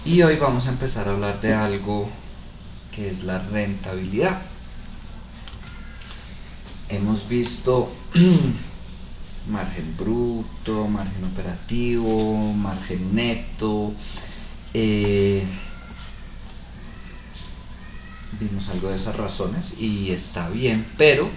Y hoy vamos a empezar a hablar de algo que es la rentabilidad. Hemos visto margen bruto, margen operativo, margen neto, eh, vimos algo de esas razones y está bien, pero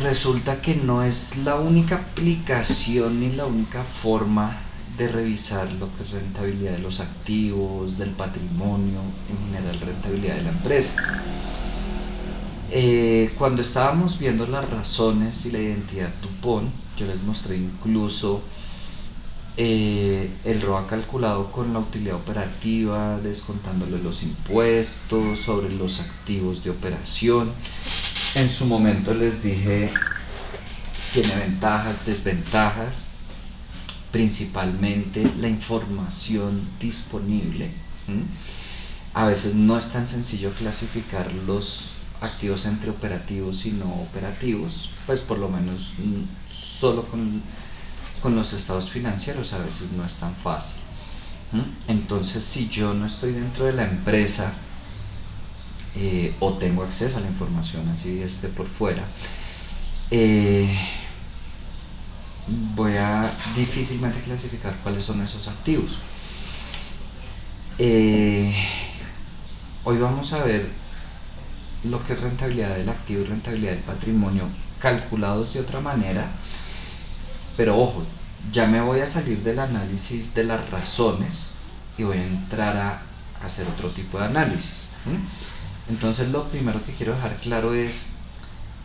resulta que no es la única aplicación ni la única forma de revisar lo que es rentabilidad de los activos, del patrimonio, en general rentabilidad de la empresa. Cuando estábamos viendo las razones y la identidad Dupont, yo les mostré incluso el ROA calculado con la utilidad operativa, descontándole los impuestos sobre los activos de operación. En su momento les dije, tiene ventajas, desventajas, principalmente la información disponible. ¿Mm? A veces no es tan sencillo clasificar los activos entre operativos y no operativos, pues por lo menos solo con los estados financieros a veces no es tan fácil. Entonces, si yo no estoy dentro de la empresa o tengo acceso a la información así esté por fuera, eh, voy a difícilmente clasificar cuáles son esos activos. Eh, Hoy vamos a ver lo que es rentabilidad del activo y rentabilidad del patrimonio calculados de otra manera, pero ojo, ya me voy a salir del análisis de las razones y voy a entrar a hacer otro tipo de análisis. Entonces lo primero que quiero dejar claro es,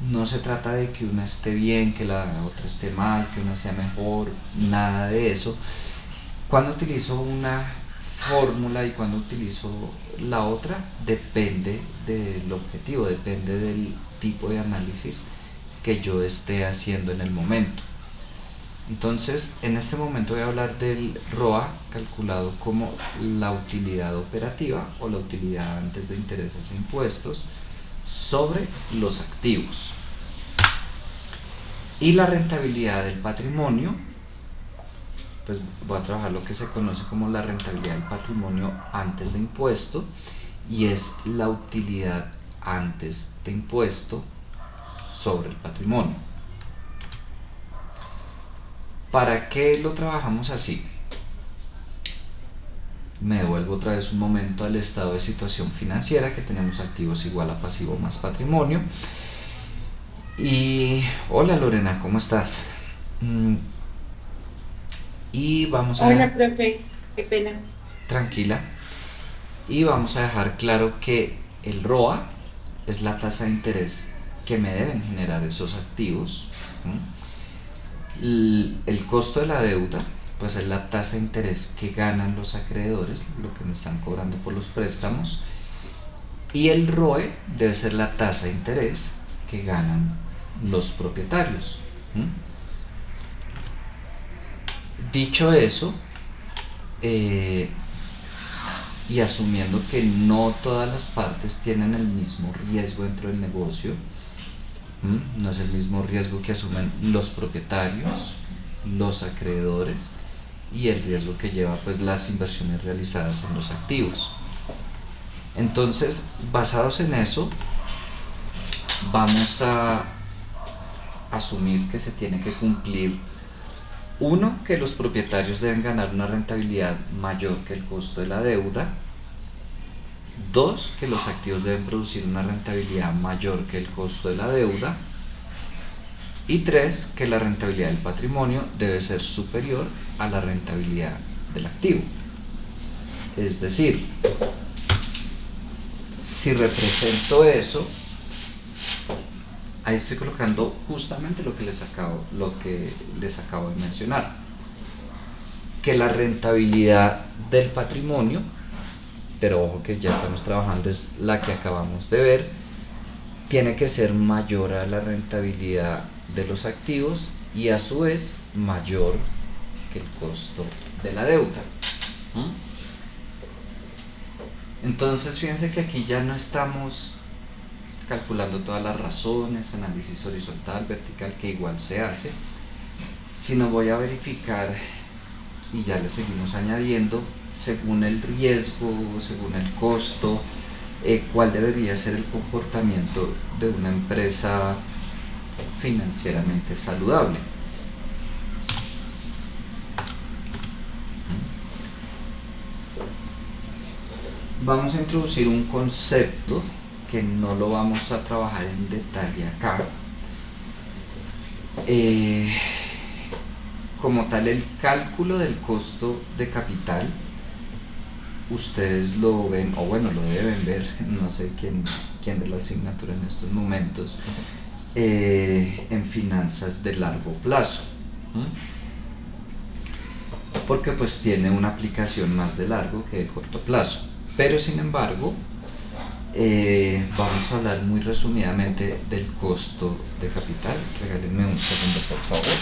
no se trata de que una esté bien, que la otra esté mal, que una sea mejor, nada de eso. Cuando utilizo una fórmula y cuando utilizo la otra, depende del objetivo, depende del tipo de análisis que yo esté haciendo en el momento. Entonces, en este momento voy a hablar del ROA calculado como la utilidad operativa o la utilidad antes de intereses e impuestos sobre los activos. Y la rentabilidad del patrimonio, pues voy a trabajar lo que se conoce como la rentabilidad del patrimonio antes de impuesto, y es la utilidad antes de impuesto sobre el patrimonio. ¿Para qué lo trabajamos así? Me devuelvo otra vez un momento al estado de situación financiera, que tenemos activos igual a pasivo más patrimonio. Y hola Lorena, ¿cómo estás? Y vamos a... Hola, profe, qué pena. Tranquila. Y vamos a dejar claro que el ROA es la tasa de interés que me deben generar esos activos. El costo de la deuda, pues es la tasa de interés que ganan los acreedores, lo que me están cobrando por los préstamos. Y el ROE debe ser la tasa de interés que ganan los propietarios. Dicho eso, eh, y asumiendo que no todas las partes tienen el mismo riesgo dentro del negocio, no es el mismo riesgo que asumen los propietarios, los acreedores y el riesgo que lleva pues las inversiones realizadas en los activos. Entonces, basados en eso, vamos a asumir que se tiene que cumplir: uno, que los propietarios deben ganar una rentabilidad mayor que el costo de la deuda; dos, que los activos deben producir una rentabilidad mayor que el costo de la deuda; y tres, que la rentabilidad del patrimonio debe ser superior a la rentabilidad del activo. Es decir, si represento eso, ahí estoy colocando justamente lo que les acabo de mencionar, que la rentabilidad del patrimonio, pero ojo que ya estamos trabajando, es la que acabamos de ver, tiene que ser mayor a la rentabilidad de los activos y a su vez mayor que el costo de la deuda. Entonces fíjense que aquí ya no estamos calculando todas las razones, análisis horizontal, vertical, que igual se hace, sino voy a verificar y ya le seguimos añadiendo según el riesgo, según el costo, cuál debería ser el comportamiento de una empresa financieramente saludable. Vamos a introducir un concepto que no lo vamos a trabajar en detalle acá. Como tal, el cálculo del costo de capital, ustedes lo ven, o bueno, lo deben ver, no sé quién de la asignatura en estos momentos, en finanzas de largo plazo, porque pues tiene una aplicación más de largo que de corto plazo. Pero sin embargo, vamos a hablar muy resumidamente del costo de capital. Regálenme un segundo, por favor.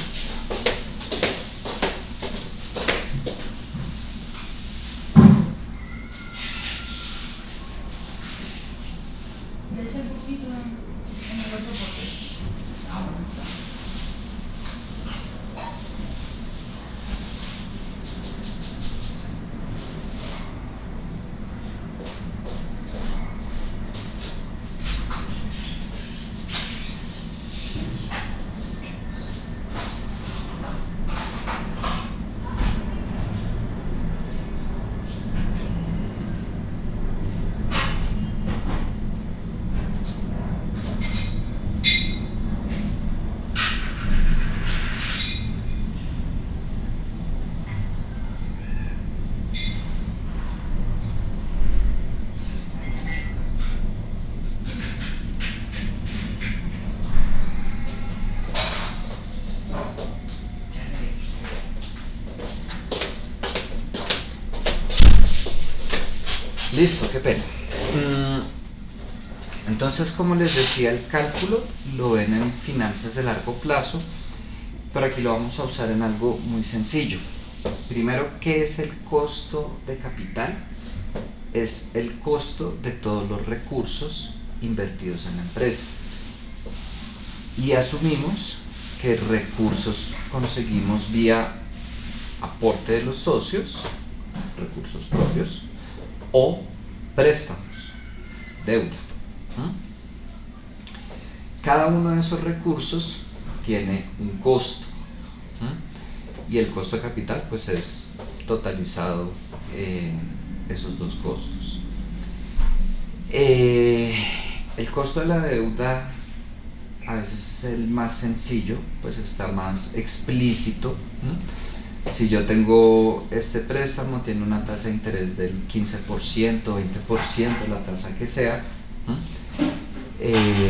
Listo, qué pena. Entonces, como les decía, el cálculo lo ven en finanzas de largo plazo, pero aquí lo vamos a usar en algo muy sencillo. Primero, ¿qué es el costo de capital? Es el costo de todos los recursos invertidos en la empresa. Y asumimos que recursos conseguimos vía aporte de los socios, recursos propios, o préstamos, deuda. Cada uno de esos recursos tiene un costo, y el costo de capital pues es totalizado esos dos costos. El costo de la deuda a veces es el más sencillo, pues está más explícito. Si yo tengo este préstamo, tiene una tasa de interés del 15%, 20%, la tasa que sea,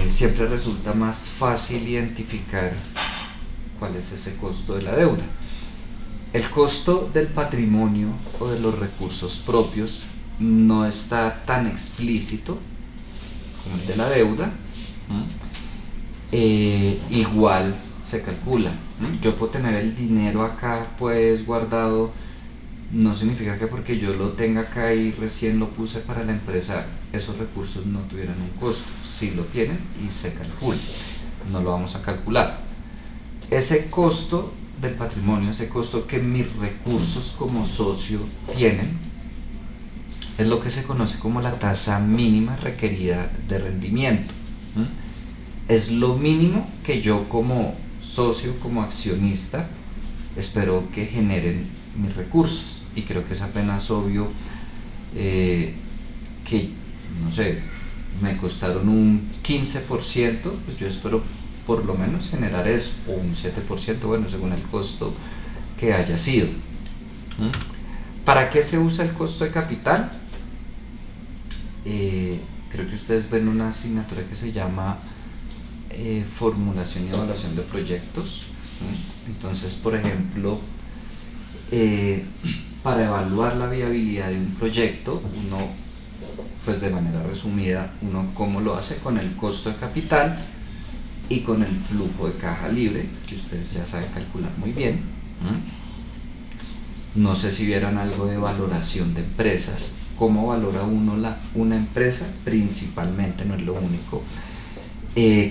siempre resulta más fácil identificar cuál es ese costo de la deuda. El costo del patrimonio o de los recursos propios no está tan explícito como el de la deuda. Igual se calcula. Yo puedo tener el dinero acá pues guardado, no significa que porque yo lo tenga acá y recién lo puse para la empresa, esos recursos no tuvieran un costo. Sí lo tienen y se calcula, no lo vamos a calcular. Ese costo del patrimonio, ese costo que mis recursos como socio tienen, es lo que se conoce como la tasa mínima requerida de rendimiento. Es lo mínimo que yo como socio, como accionista, espero que generen mis recursos. Y creo que es apenas obvio que, no sé, me costaron un 15%, pues yo espero por lo menos generar eso, o un 7%, bueno, según el costo que haya sido. ¿Para qué se usa el costo de capital? Creo que ustedes ven una asignatura que se llama formulación y evaluación de proyectos. Entonces, por ejemplo, para evaluar la viabilidad de un proyecto, uno, pues de manera resumida, uno cómo lo hace con el costo de capital y con el flujo de caja libre, que ustedes ya saben calcular muy bien. No sé si vieran algo de valoración de empresas. ¿Cómo valora uno una empresa? Principalmente, no es lo único,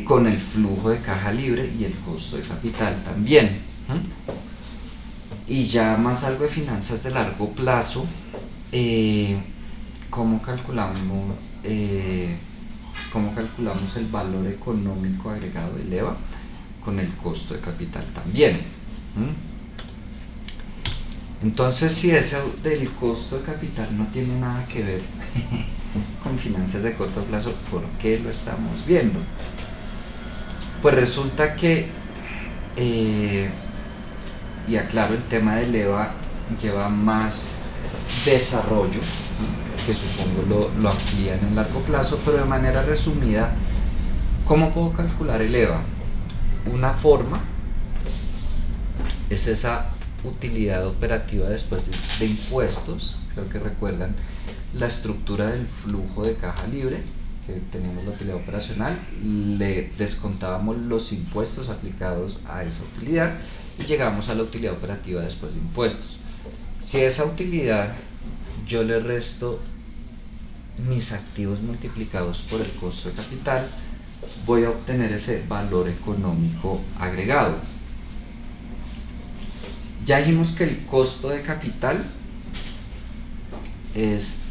con el flujo de caja libre y el costo de capital también. Y ya más algo de finanzas de largo plazo, ¿cómo calculamos, eh, cómo calculamos el valor económico agregado del EVA? Con el costo de capital también. Entonces, si ese del costo de capital no tiene nada que ver con finanzas de corto plazo, ¿por qué lo estamos viendo? Pues resulta que, y aclaro, el tema del EVA lleva más desarrollo, que supongo lo amplían en largo plazo, pero de manera resumida, ¿cómo puedo calcular el EVA? Una forma es esa utilidad operativa después de impuestos. Creo que recuerdan la estructura del flujo de caja libre, que teníamos la utilidad operacional, le descontábamos los impuestos aplicados a esa utilidad y llegamos a la utilidad operativa después de impuestos. Si a esa utilidad yo le resto mis activos multiplicados por el costo de capital, voy a obtener ese valor económico agregado. Ya dijimos que el costo de capital es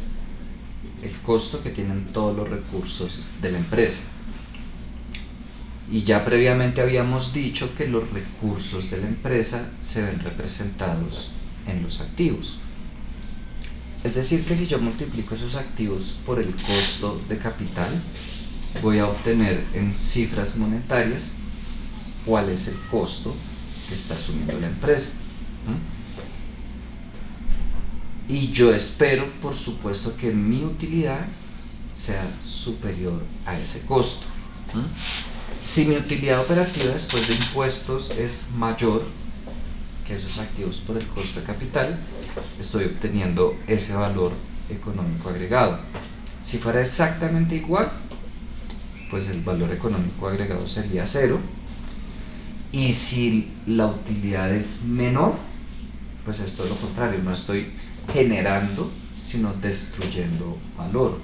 el costo que tienen todos los recursos de la empresa. Y ya previamente habíamos dicho que los recursos de la empresa se ven representados en los activos. Es decir, que si yo multiplico esos activos por el costo de capital, voy a obtener en cifras monetarias cuál es el costo que está asumiendo la empresa. Y yo espero, por supuesto, que mi utilidad sea superior a ese costo. Si mi utilidad operativa después de impuestos es mayor que esos activos por el costo de capital, estoy obteniendo ese valor económico agregado. Si fuera exactamente igual, pues el valor económico agregado sería 0. Y si la utilidad es menor, pues es todo lo contrario, no estoy generando, sino destruyendo valor.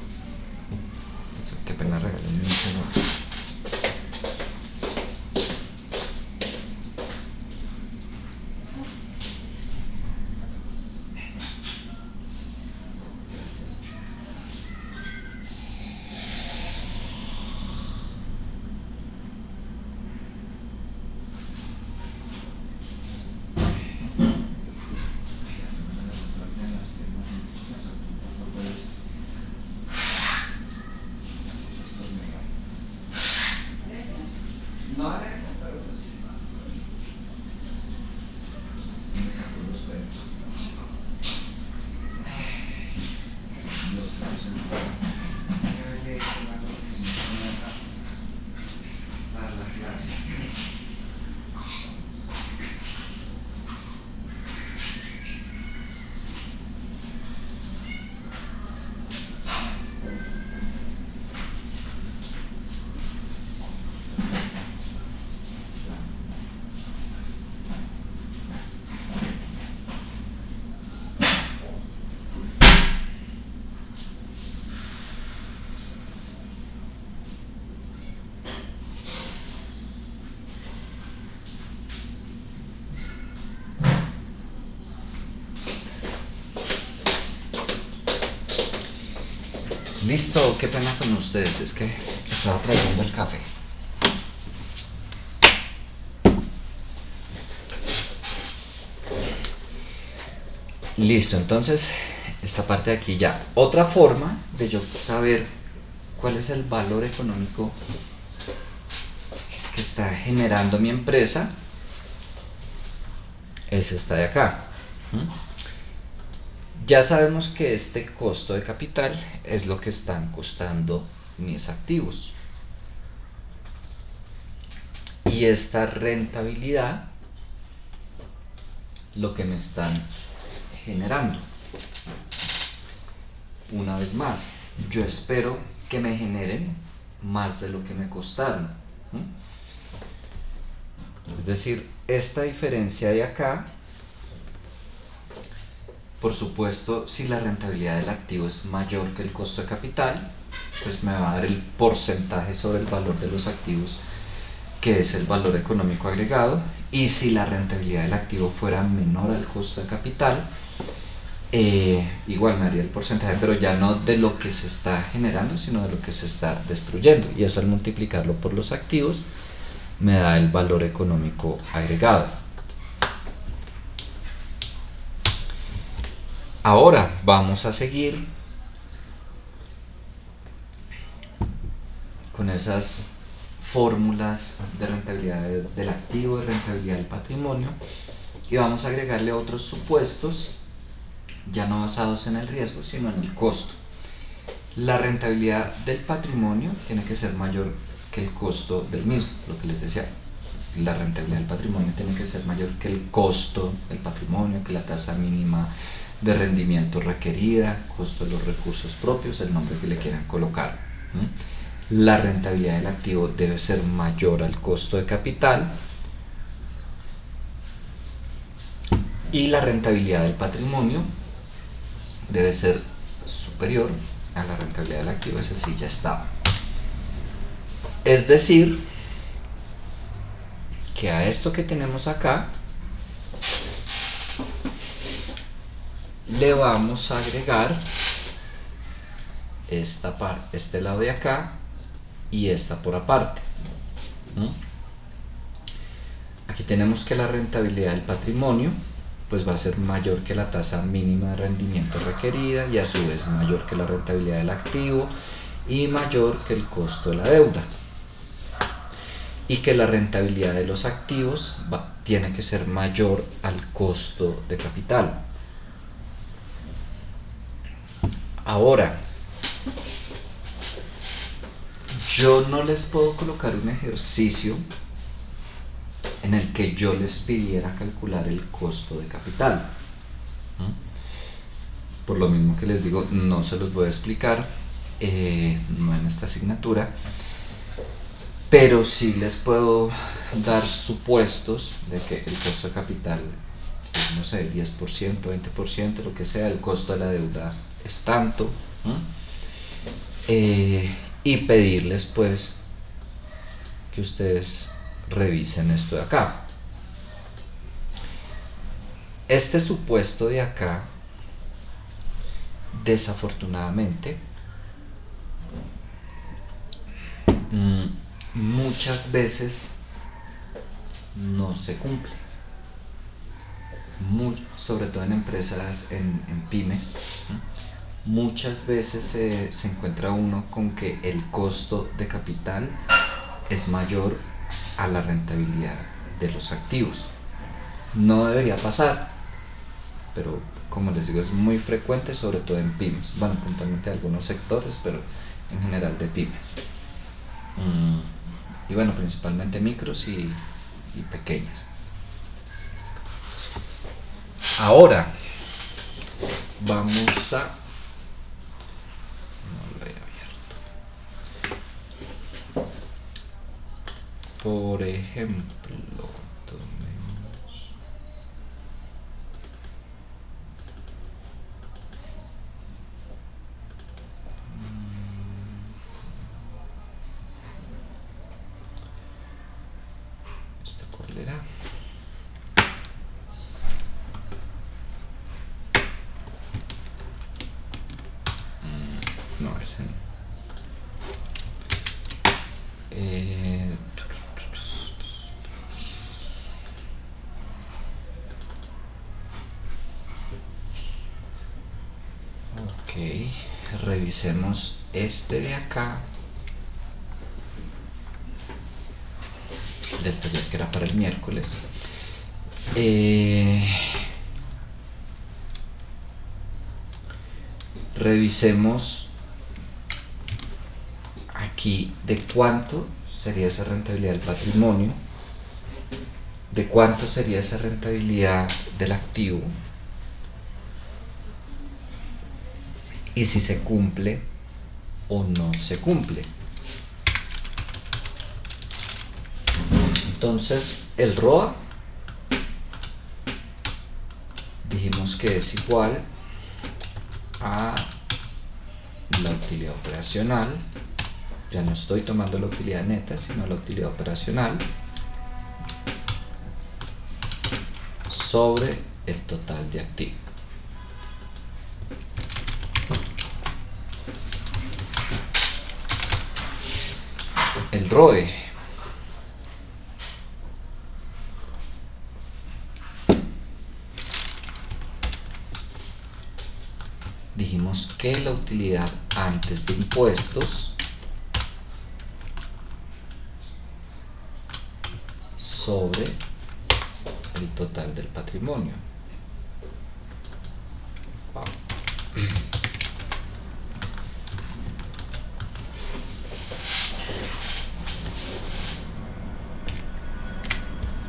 Qué pena, regalarme un segundo. Listo, qué pena con ustedes, es que estaba trayendo el café. Listo, entonces esta parte de aquí ya. Otra forma de yo saber cuál es el valor económico que está generando mi empresa es esta de acá. Ya sabemos que este costo de capital es lo que están costando mis activos. Y esta rentabilidad, lo que me están generando. Una vez más, yo espero que me generen más de lo que me costaron. Es decir, esta diferencia de acá, por supuesto, si la rentabilidad del activo es mayor que el costo de capital, pues me va a dar el porcentaje sobre el valor de los activos, que es el valor económico agregado, Y si la rentabilidad del activo fuera menor al costo de capital, igual me haría el porcentaje, pero ya no de lo que se está generando, sino de lo que se está destruyendo. Y eso, al multiplicarlo por los activos, me da el valor económico agregado. Ahora vamos a seguir con esas fórmulas de rentabilidad del activo, de rentabilidad del patrimonio, y vamos a agregarle otros supuestos ya no basados en el riesgo, sino en el costo. La rentabilidad del patrimonio tiene que ser mayor que el costo del mismo, lo que les decía. La rentabilidad del patrimonio tiene que ser mayor que el costo del patrimonio, que la tasa mínima de rendimiento requerida, costo de los recursos propios, el nombre que le quieran colocar. La rentabilidad del activo debe ser mayor al costo de capital, y la rentabilidad del patrimonio debe ser superior a la rentabilidad del activo, ese sí ya está. Es decir, que a esto que tenemos acá le vamos a agregar este lado de acá y esta por aparte. Aquí tenemos que la rentabilidad del patrimonio pues va a ser mayor que la tasa mínima de rendimiento requerida, y a su vez mayor que la rentabilidad del activo y mayor que el costo de la deuda, y que la rentabilidad de los activos tiene que ser mayor al costo de capital. Ahora, yo no les puedo colocar un ejercicio en el que yo les pidiera calcular el costo de capital. Por lo mismo que les digo, no se los voy a explicar, no en esta asignatura, pero sí les puedo dar supuestos de que el costo de capital es, no sé, 10%, 20%, lo que sea, el costo de la deuda es tanto, y pedirles pues que ustedes revisen esto de acá. Este supuesto de acá, desafortunadamente, muchas veces no se cumple, sobre todo en empresas, en pymes. Muchas veces se encuentra uno con que el costo de capital es mayor a la rentabilidad de los activos. No debería pasar, pero como les digo, es muy frecuente, sobre todo en pymes. Bueno, puntualmente algunos sectores, pero en general de pymes. Y bueno, principalmente micros y pequeñas. Ahora vamos a... no lo he abierto. Por ejemplo, tomemos... ¿este cuál era? No, ese no. Ok, revisemos este de acá del taller que era para el miércoles. Revisemos aquí de cuánto sería esa rentabilidad del patrimonio, de cuánto sería esa rentabilidad del activo, y si se cumple o no se cumple. Entonces, el ROA dijimos que es igual a la utilidad operacional. Ya no estoy tomando la utilidad neta, sino la utilidad operacional, sobre el total de activo. El ROE. Dijimos que la utilidad antes de impuestos sobre el total del patrimonio. Wow.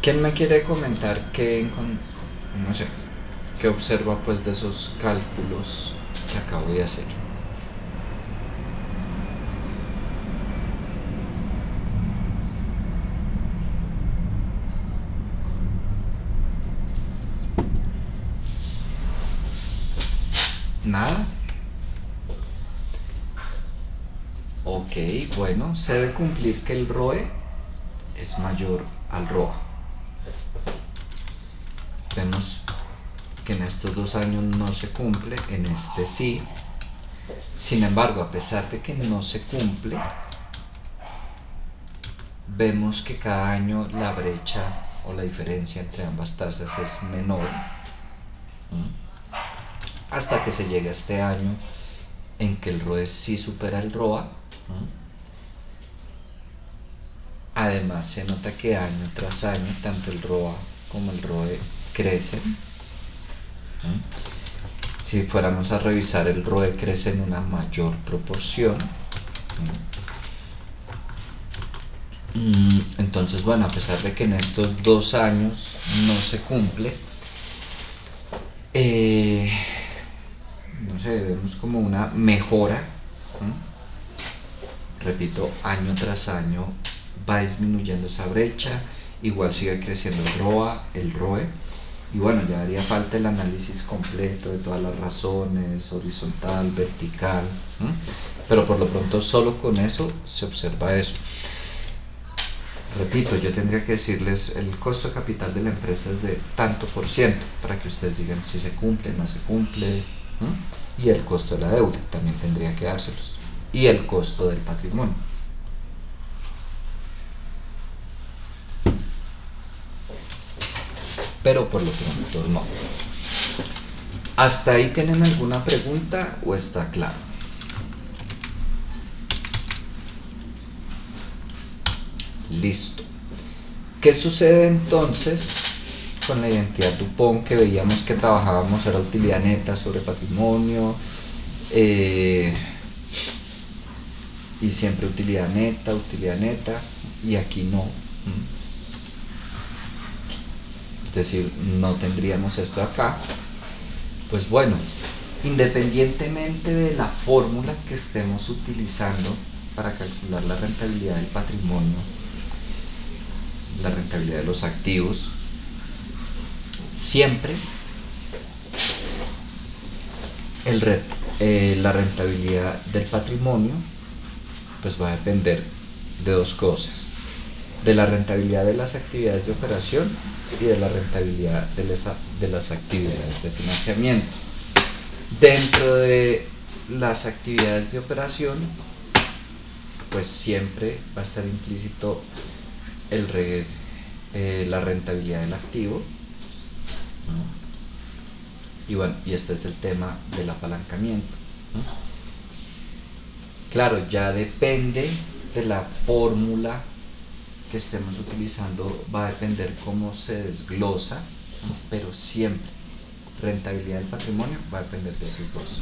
¿Quién me quiere comentar qué, no sé, qué observa pues de esos cálculos que acabo de hacer? ¿Nada? Ok, bueno, se debe cumplir que el ROE es mayor al ROA. Vemos que en estos 2 años no se cumple, en este sí. Sin embargo, a pesar de que no se cumple, vemos que cada año la brecha o la diferencia entre ambas tasas es menor, hasta que se llega a este año en que el ROE sí supera el ROA. Además, se nota que año tras año tanto el ROA como el ROE crecen. Si fuéramos a revisar, el ROE crece en una mayor proporción. Entonces, bueno, a pesar de que en estos 2 años no se cumple, no sé, vemos como una mejora. Repito, año tras año va disminuyendo esa brecha, igual sigue creciendo el ROA, el ROE, y bueno, ya haría falta el análisis completo de todas las razones, horizontal, vertical, pero por lo pronto solo con eso se observa eso. Repito, yo tendría que decirles el costo de capital de la empresa es de tanto por ciento para que ustedes digan si se cumple, no se cumple, y el costo de la deuda también tendría que dárselos, y el costo del patrimonio. Pero por lo pronto no. ¿Hasta ahí tienen alguna pregunta o está claro? Listo. ¿Qué sucede entonces con la identidad Dupont que veíamos que trabajábamos? Era utilidad neta sobre patrimonio, y siempre utilidad neta, y aquí no. Es decir, no tendríamos esto acá. Pues bueno, independientemente de la fórmula que estemos utilizando para calcular la rentabilidad del patrimonio, la rentabilidad de los activos, siempre la rentabilidad del patrimonio pues va a depender de 2 cosas: de la rentabilidad de las actividades de operación y de la rentabilidad de las actividades de financiamiento. Dentro de las actividades de operación pues siempre va a estar implícito la rentabilidad del activo, y bueno, y este es el tema del apalancamiento. Claro, ya depende de la fórmula que estemos utilizando, va a depender cómo se desglosa, pero siempre rentabilidad del patrimonio va a depender de esos dos: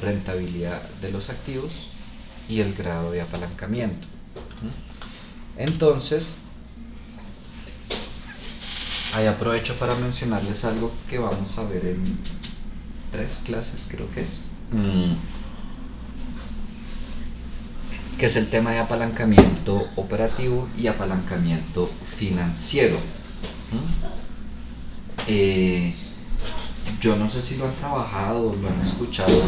rentabilidad de los activos y el grado de apalancamiento. Entonces, ahí aprovecho para mencionarles algo que vamos a ver en 3 clases, creo que es, que es el tema de apalancamiento operativo y apalancamiento financiero. Yo no sé si lo han trabajado o lo han escuchado,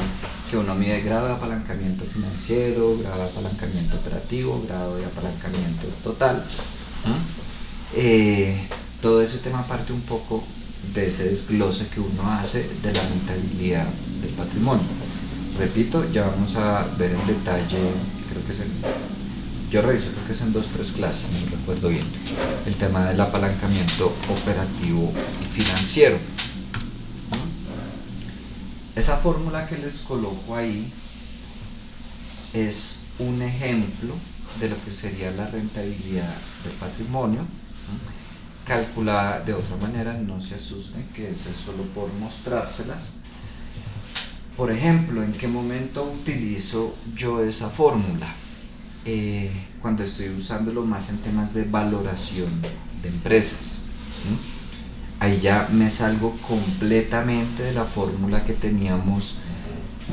que uno mide grado de apalancamiento financiero, grado de apalancamiento operativo, grado de apalancamiento total. Todo ese tema parte un poco de ese desglose que uno hace de la rentabilidad del patrimonio. Repito, ya vamos a ver en detalle, creo que es yo reviso, creo que es en 2 o 3 clases, no recuerdo bien, el tema del apalancamiento operativo y financiero. Esa fórmula que les coloco ahí es un ejemplo de lo que sería la rentabilidad del patrimonio, calculada de otra manera, no se asusten, que es solo por mostrárselas. Por ejemplo, ¿en qué momento utilizo yo esa fórmula? Cuando estoy usándolo más en temas de valoración de empresas. Ahí ya me salgo completamente de la fórmula que teníamos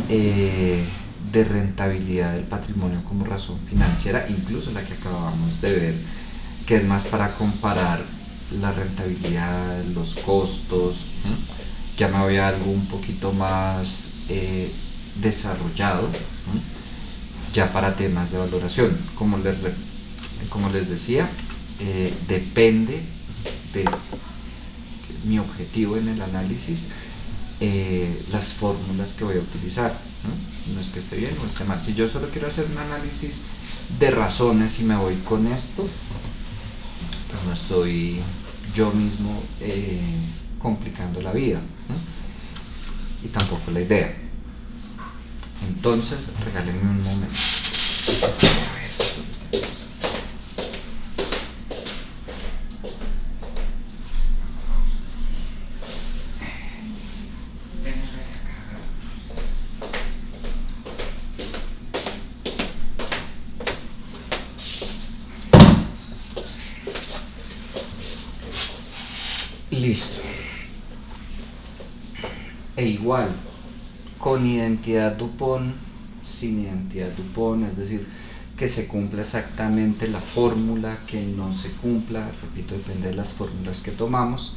de rentabilidad del patrimonio como razón financiera, incluso la que acabamos de ver, que es más para comparar la rentabilidad, los costos. Ya me voy a algo un poquito más desarrollado, ya para temas de valoración. Como les decía, depende de mi objetivo en el análisis, las fórmulas que voy a utilizar. No es que esté bien o esté mal. Si yo solo quiero hacer un análisis de razones y me voy con esto, pues no estoy yo mismo complicando la vida, y tampoco la idea. Entonces, regálenme un momento. Listo. E igual, con identidad Dupont, sin identidad Dupont, es decir, que se cumpla exactamente la fórmula, que no se cumpla, repito, depende de las fórmulas que tomamos,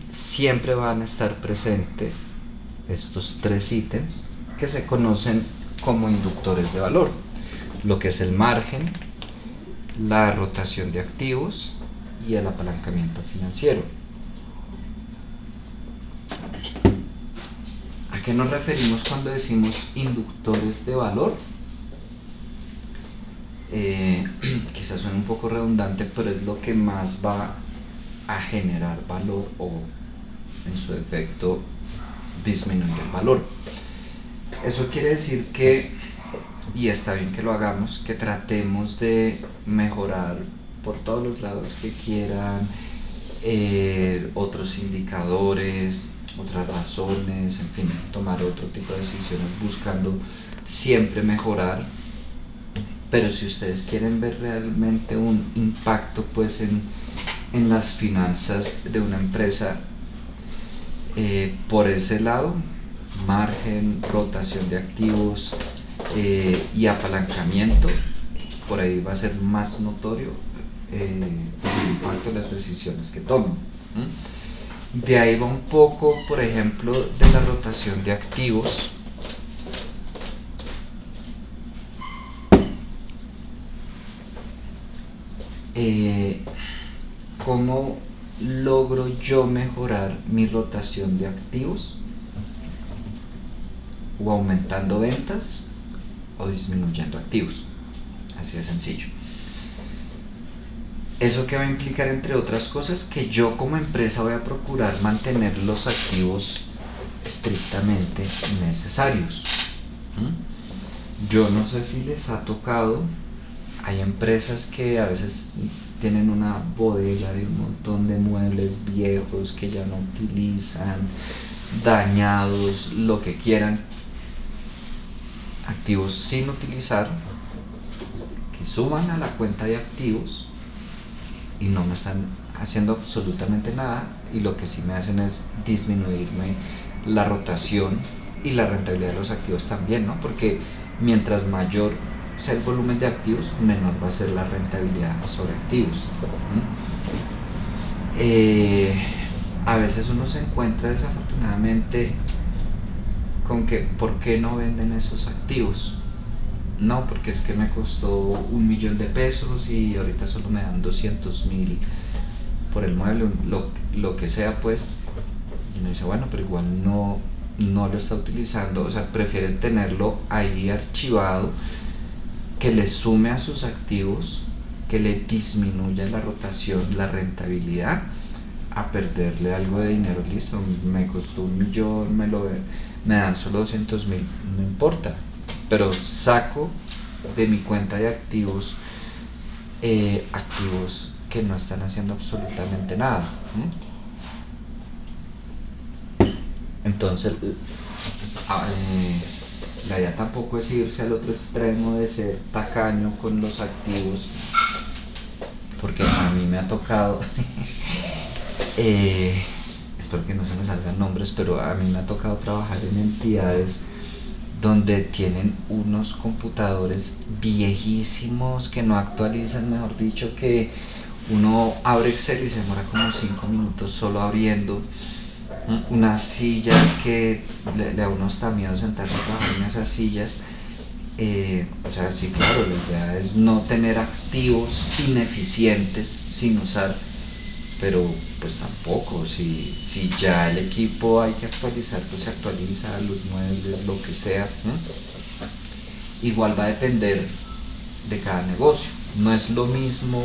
siempre van a estar presentes estos 3 ítems que se conocen como inductores de valor, lo que es el margen, la rotación de activos y el apalancamiento financiero. ¿A qué nos referimos cuando decimos inductores de valor? Quizás suene un poco redundante, pero es lo que más va a generar valor o, en su defecto, disminuir el valor. Eso quiere decir que, y está bien que lo hagamos, que tratemos de mejorar por todos los lados que quieran, otros indicadores, otras razones, en fin, tomar otro tipo de decisiones buscando siempre mejorar. Pero si ustedes quieren ver realmente un impacto pues en las finanzas de una empresa, por ese lado, margen, rotación de activos y apalancamiento, por ahí va a ser más notorio el impacto de las decisiones que tomen. De ahí va un poco, por ejemplo, de la rotación de activos. ¿Cómo logro yo mejorar mi rotación de activos? O aumentando ventas o disminuyendo activos. Así de sencillo. Eso que va a implicar, entre otras cosas, que yo como empresa voy a procurar mantener los activos estrictamente necesarios. Yo no sé si les ha tocado, hay empresas que a veces tienen una bodega de un montón de muebles viejos que ya no utilizan, dañados, lo que quieran, activos sin utilizar, que suman a la cuenta de activos y no me están haciendo absolutamente nada, y lo que sí me hacen es disminuirme la rotación y la rentabilidad de los activos también, ¿no? Porque mientras mayor sea el volumen de activos, menor va a ser la rentabilidad sobre activos. A veces uno se encuentra desafortunadamente con que ¿por qué no venden esos activos? No, porque es que me costó $1.000.000 y ahorita solo me dan 200.000 por el mueble, lo que sea, pues, y uno dice, bueno, pero igual no lo está utilizando, o sea, prefieren tenerlo ahí archivado, que le sume a sus activos, que le disminuya la rotación, la rentabilidad, a perderle algo de dinero. Listo, me costó 1.000.000, me dan solo 200.000, no importa, pero saco de mi cuenta de activos activos que no están haciendo absolutamente nada. Entonces, la idea tampoco es irse al otro extremo de ser tacaño con los activos, porque a mí me ha tocado, espero que no se me salgan nombres, pero a mí me ha tocado trabajar en entidades donde tienen unos computadores viejísimos que no actualizan, mejor dicho, que uno abre Excel y se demora como 5 minutos solo abriendo, unas sillas que le a uno hasta miedo sentarse a trabajar en esas sillas. O sea, sí, claro, la idea es no tener activos ineficientes sin usar, pero pues tampoco, si ya el equipo hay que actualizar, pues se actualiza, los muebles, lo que sea. Igual va a depender de cada negocio. No es lo mismo,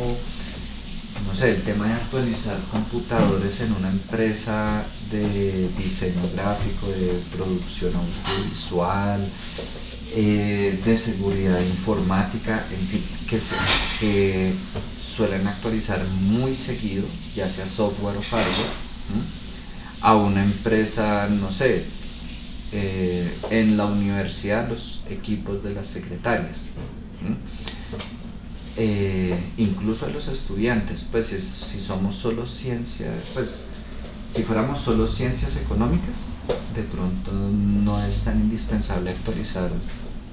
no sé, el tema de actualizar computadores en una empresa de diseño gráfico, de producción audiovisual, de seguridad informática, en fin, que suelen actualizar muy seguido, ya sea software o hardware, a una empresa, no sé, en la universidad, los equipos de las secretarias, incluso a los estudiantes, pues si somos solo ciencia, pues si fuéramos solo ciencias económicas, de pronto no es tan indispensable actualizar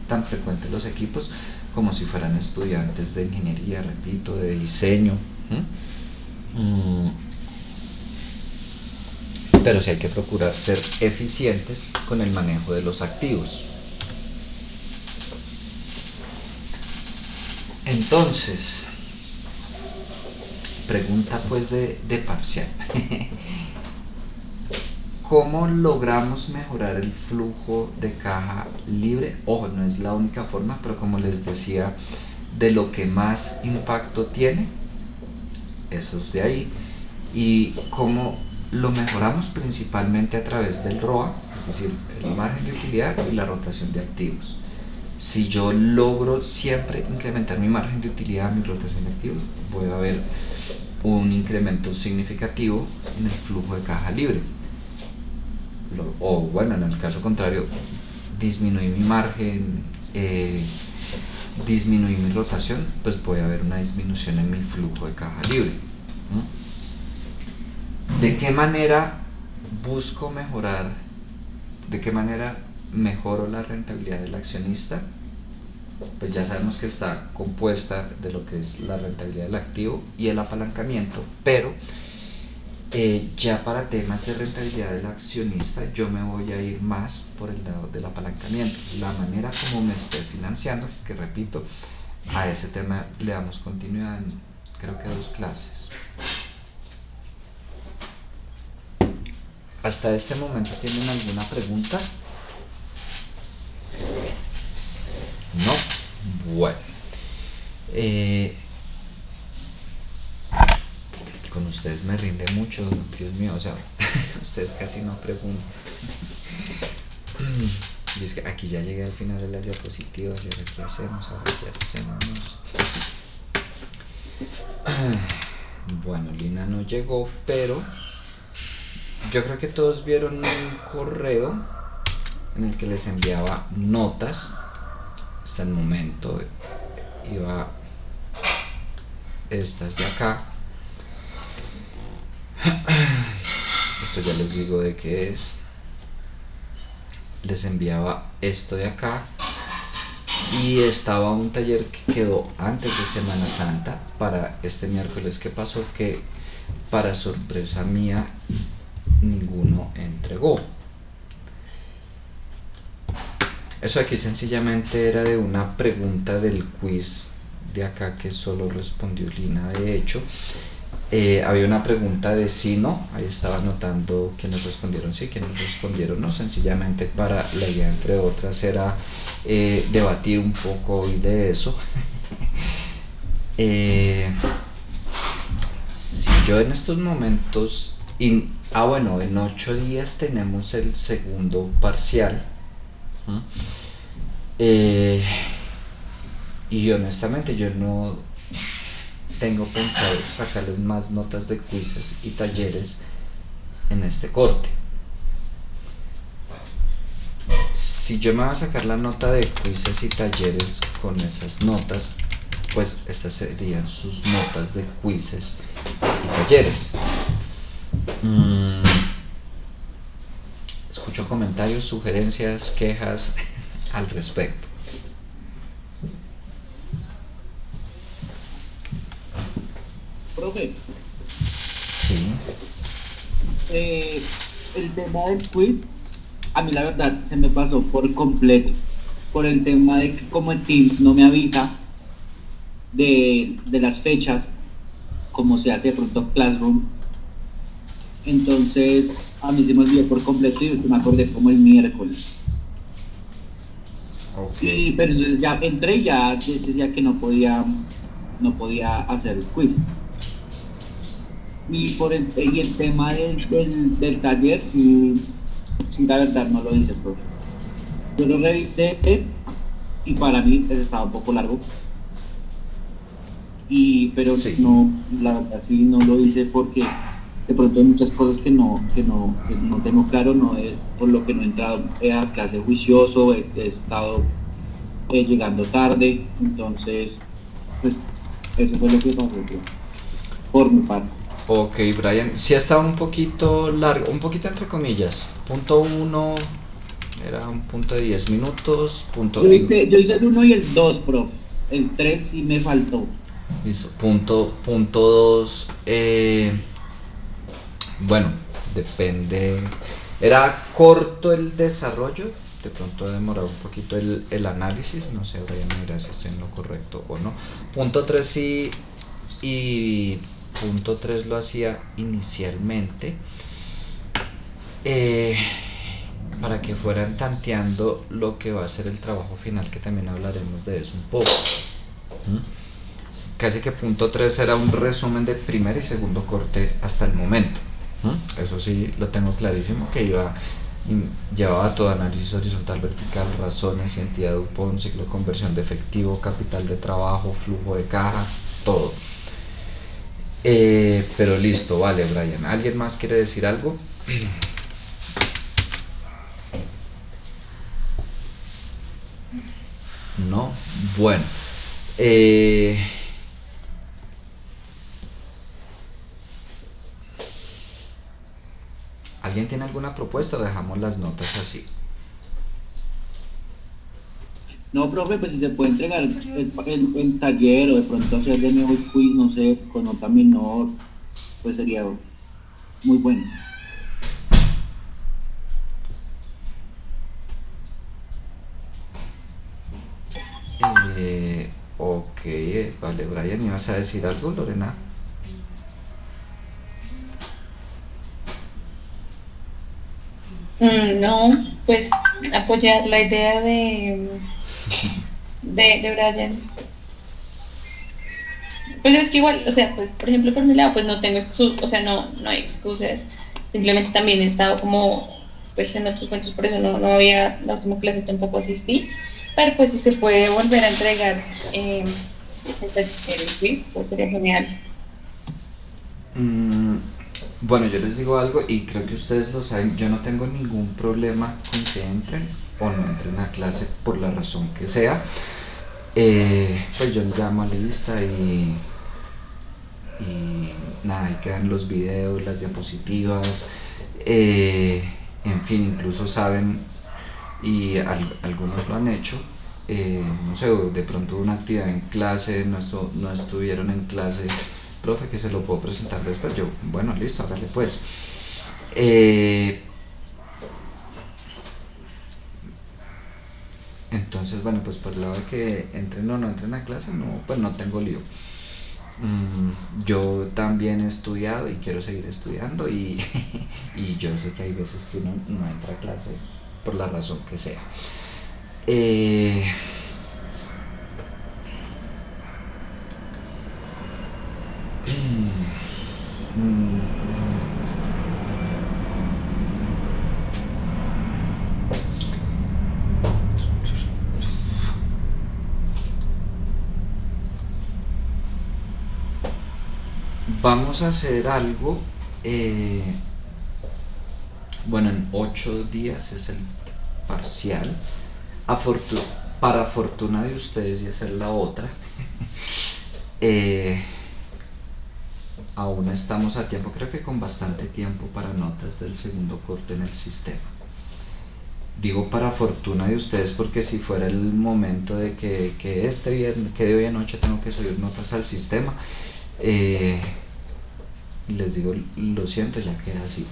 tan frecuente los equipos como si fueran estudiantes de ingeniería, repito, de diseño. Pero sí hay que procurar ser eficientes con el manejo de los activos. Entonces, pregunta pues de parcial. ¿Cómo logramos mejorar el flujo de caja libre? Ojo, no es la única forma, pero como les decía, de lo que más impacto tiene, eso es de ahí. Y cómo lo mejoramos principalmente a través del ROA, es decir, el margen de utilidad y la rotación de activos. Si yo logro siempre incrementar mi margen de utilidad, mi rotación de activos, voy a ver un incremento significativo en el flujo de caja libre. O bueno, en el caso contrario, disminuir mi margen, disminuir mi rotación, pues voy a ver una disminución en mi flujo de caja libre. ¿De qué manera busco mejorar? ¿De qué manera mejoro la rentabilidad del accionista? Pues ya sabemos que está compuesta de lo que es la rentabilidad del activo y el apalancamiento, pero ya para temas de rentabilidad del accionista yo me voy a ir más por el lado del apalancamiento, la manera como me esté financiando, que repito, a ese tema le damos continuidad en creo que 2 clases. ¿Hasta este momento tienen alguna pregunta? No. Bueno, con ustedes me rinde mucho, Dios mío, o sea, ustedes casi no preguntan. Y es que aquí ya llegué al final de las diapositivas, y ahora qué hacemos, Bueno, Lina no llegó, pero yo creo que todos vieron un correo en el que les enviaba notas. Hasta el momento iba estas de acá. Esto ya les digo de qué es. Les enviaba esto de acá. Y estaba un taller que quedó antes de Semana Santa para este miércoles que pasó, que para sorpresa mía ninguno entregó. Eso aquí sencillamente era de una pregunta del quiz de acá que solo respondió Lina, de hecho, Había una pregunta de sí, no. Ahí estaba anotando quienes respondieron sí, quienes respondieron no. Sencillamente para la idea, entre otras, era debatir un poco hoy de eso. Eh, si yo en estos momentos, bueno, en 8 días tenemos el segundo parcial. ¿Mm? Eh, y honestamente yo no tengo pensado sacarles más notas de quizzes y talleres en este corte. Si yo me voy a sacar la nota de quizzes y talleres con esas notas, pues estas serían sus notas de quizzes y talleres. Escucho comentarios, sugerencias, quejas al respecto. Profe, Sí. el tema del quiz, a mí la verdad se me pasó por completo, por el tema de que como el Teams no me avisa de las fechas, como se hace de pronto Classroom, entonces a mí se me olvidó por completo y me acordé como el miércoles. Ok. Pero entonces ya entré y ya decía que no podía hacer el quiz. Y el tema del taller, sí, la verdad no lo hice, profe. Yo lo revisé y para mí estaba un poco largo, pero Sí. no, la verdad sí no lo hice porque de pronto hay muchas cosas que no tengo claro, no por lo que no he entrado a clase juicioso, he estado llegando tarde, entonces, pues eso fue lo que pasó, profe, por mi parte. Ok, Brian. Sí estaba un poquito largo, un poquito entre comillas. Punto uno era un punto de 10 minutos. Yo hice el uno y el 2, profe. El 3 sí me faltó. Listo. Punto 2. Bueno, depende. Era corto el desarrollo. De pronto demoraba un poquito el análisis. No sé, Brian, mira si estoy en lo correcto o no. Punto 3 sí. Y punto 3 lo hacía inicialmente. Eh, para que fueran tanteando lo que va a ser el trabajo final, que también hablaremos de eso un poco. ¿Mm? Casi que punto 3 era un resumen de primer y segundo corte hasta el momento. Eso sí lo tengo clarísimo, que llevaba todo: análisis horizontal, vertical, razones, identidad de Dupont, ciclo de conversión de efectivo, capital de trabajo, flujo de caja, todo. Pero listo, vale, Brian. ¿Alguien más quiere decir algo? No. Bueno. Eh, ¿Alguien tiene alguna propuesta o dejamos las notas así? No, profe, pues si se puede entregar el taller o de pronto hacer de nuevo el quiz, no sé, con nota menor, pues sería muy bueno. Ok, vale, Brian, ¿ibas a decir algo, Lorena? No, pues apoyar la idea de Brian. Pues es que igual, o sea, pues por ejemplo por mi lado, pues no tengo excusas, o sea, no hay excusas. Simplemente también he estado como, pues en otros cuentos, por eso no había, la última clase tampoco asistí. Pero pues si se puede volver a entregar el quiz, pues sería genial. Mm, bueno, yo les digo algo y creo que ustedes lo saben. Yo no tengo ningún problema con que entren o no entren a clase por la razón que sea. Pues yo les llamo a la lista y nada, ahí quedan los videos, las diapositivas. eh, en fin, incluso saben, y algunos lo han hecho. No sé, de pronto una actividad en clase, no estuvieron en clase, profe, que se lo puedo presentar después. Yo, bueno, listo, hágale pues. Eh, entonces, bueno, pues por el lado de que entren o no entren a clase, no, pues no tengo lío. Yo también he estudiado y quiero seguir estudiando y yo sé que hay veces que uno no entra a clase por la razón que sea. Eh, mm, Vamos a hacer algo. eh, bueno, en 8 días es el parcial. Afortu- para fortuna de ustedes y hacer la otra. eh, Aún estamos a tiempo, creo que con bastante tiempo para notas del segundo corte en el sistema. Digo para fortuna de ustedes porque si fuera el momento de que este viernes, que de hoy en noche tengo que subir notas al sistema, eh, les digo lo siento, ya queda así.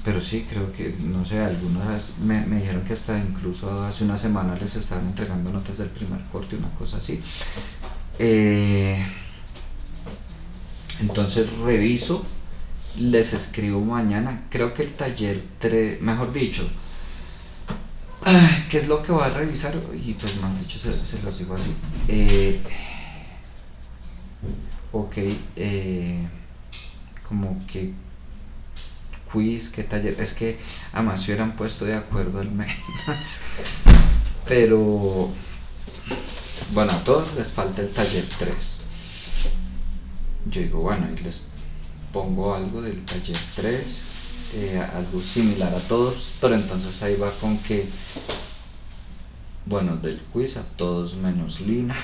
Pero sí, creo que, no sé, algunas me dijeron que hasta incluso hace una semana les estaban entregando notas del primer corte, una cosa así. Eh, entonces reviso, les escribo mañana. Creo que el taller 3, mejor dicho, ¿qué es lo que voy a revisar? Y pues mejor dicho, se los digo así. Ok, como que quiz, qué taller. Es que además se hubieran puesto de acuerdo al menos. Pero bueno, a todos les falta el taller 3. Yo digo, bueno, y les pongo algo del taller 3, algo similar a todos, pero entonces ahí va con que, bueno, del quiz a todos menos Lina.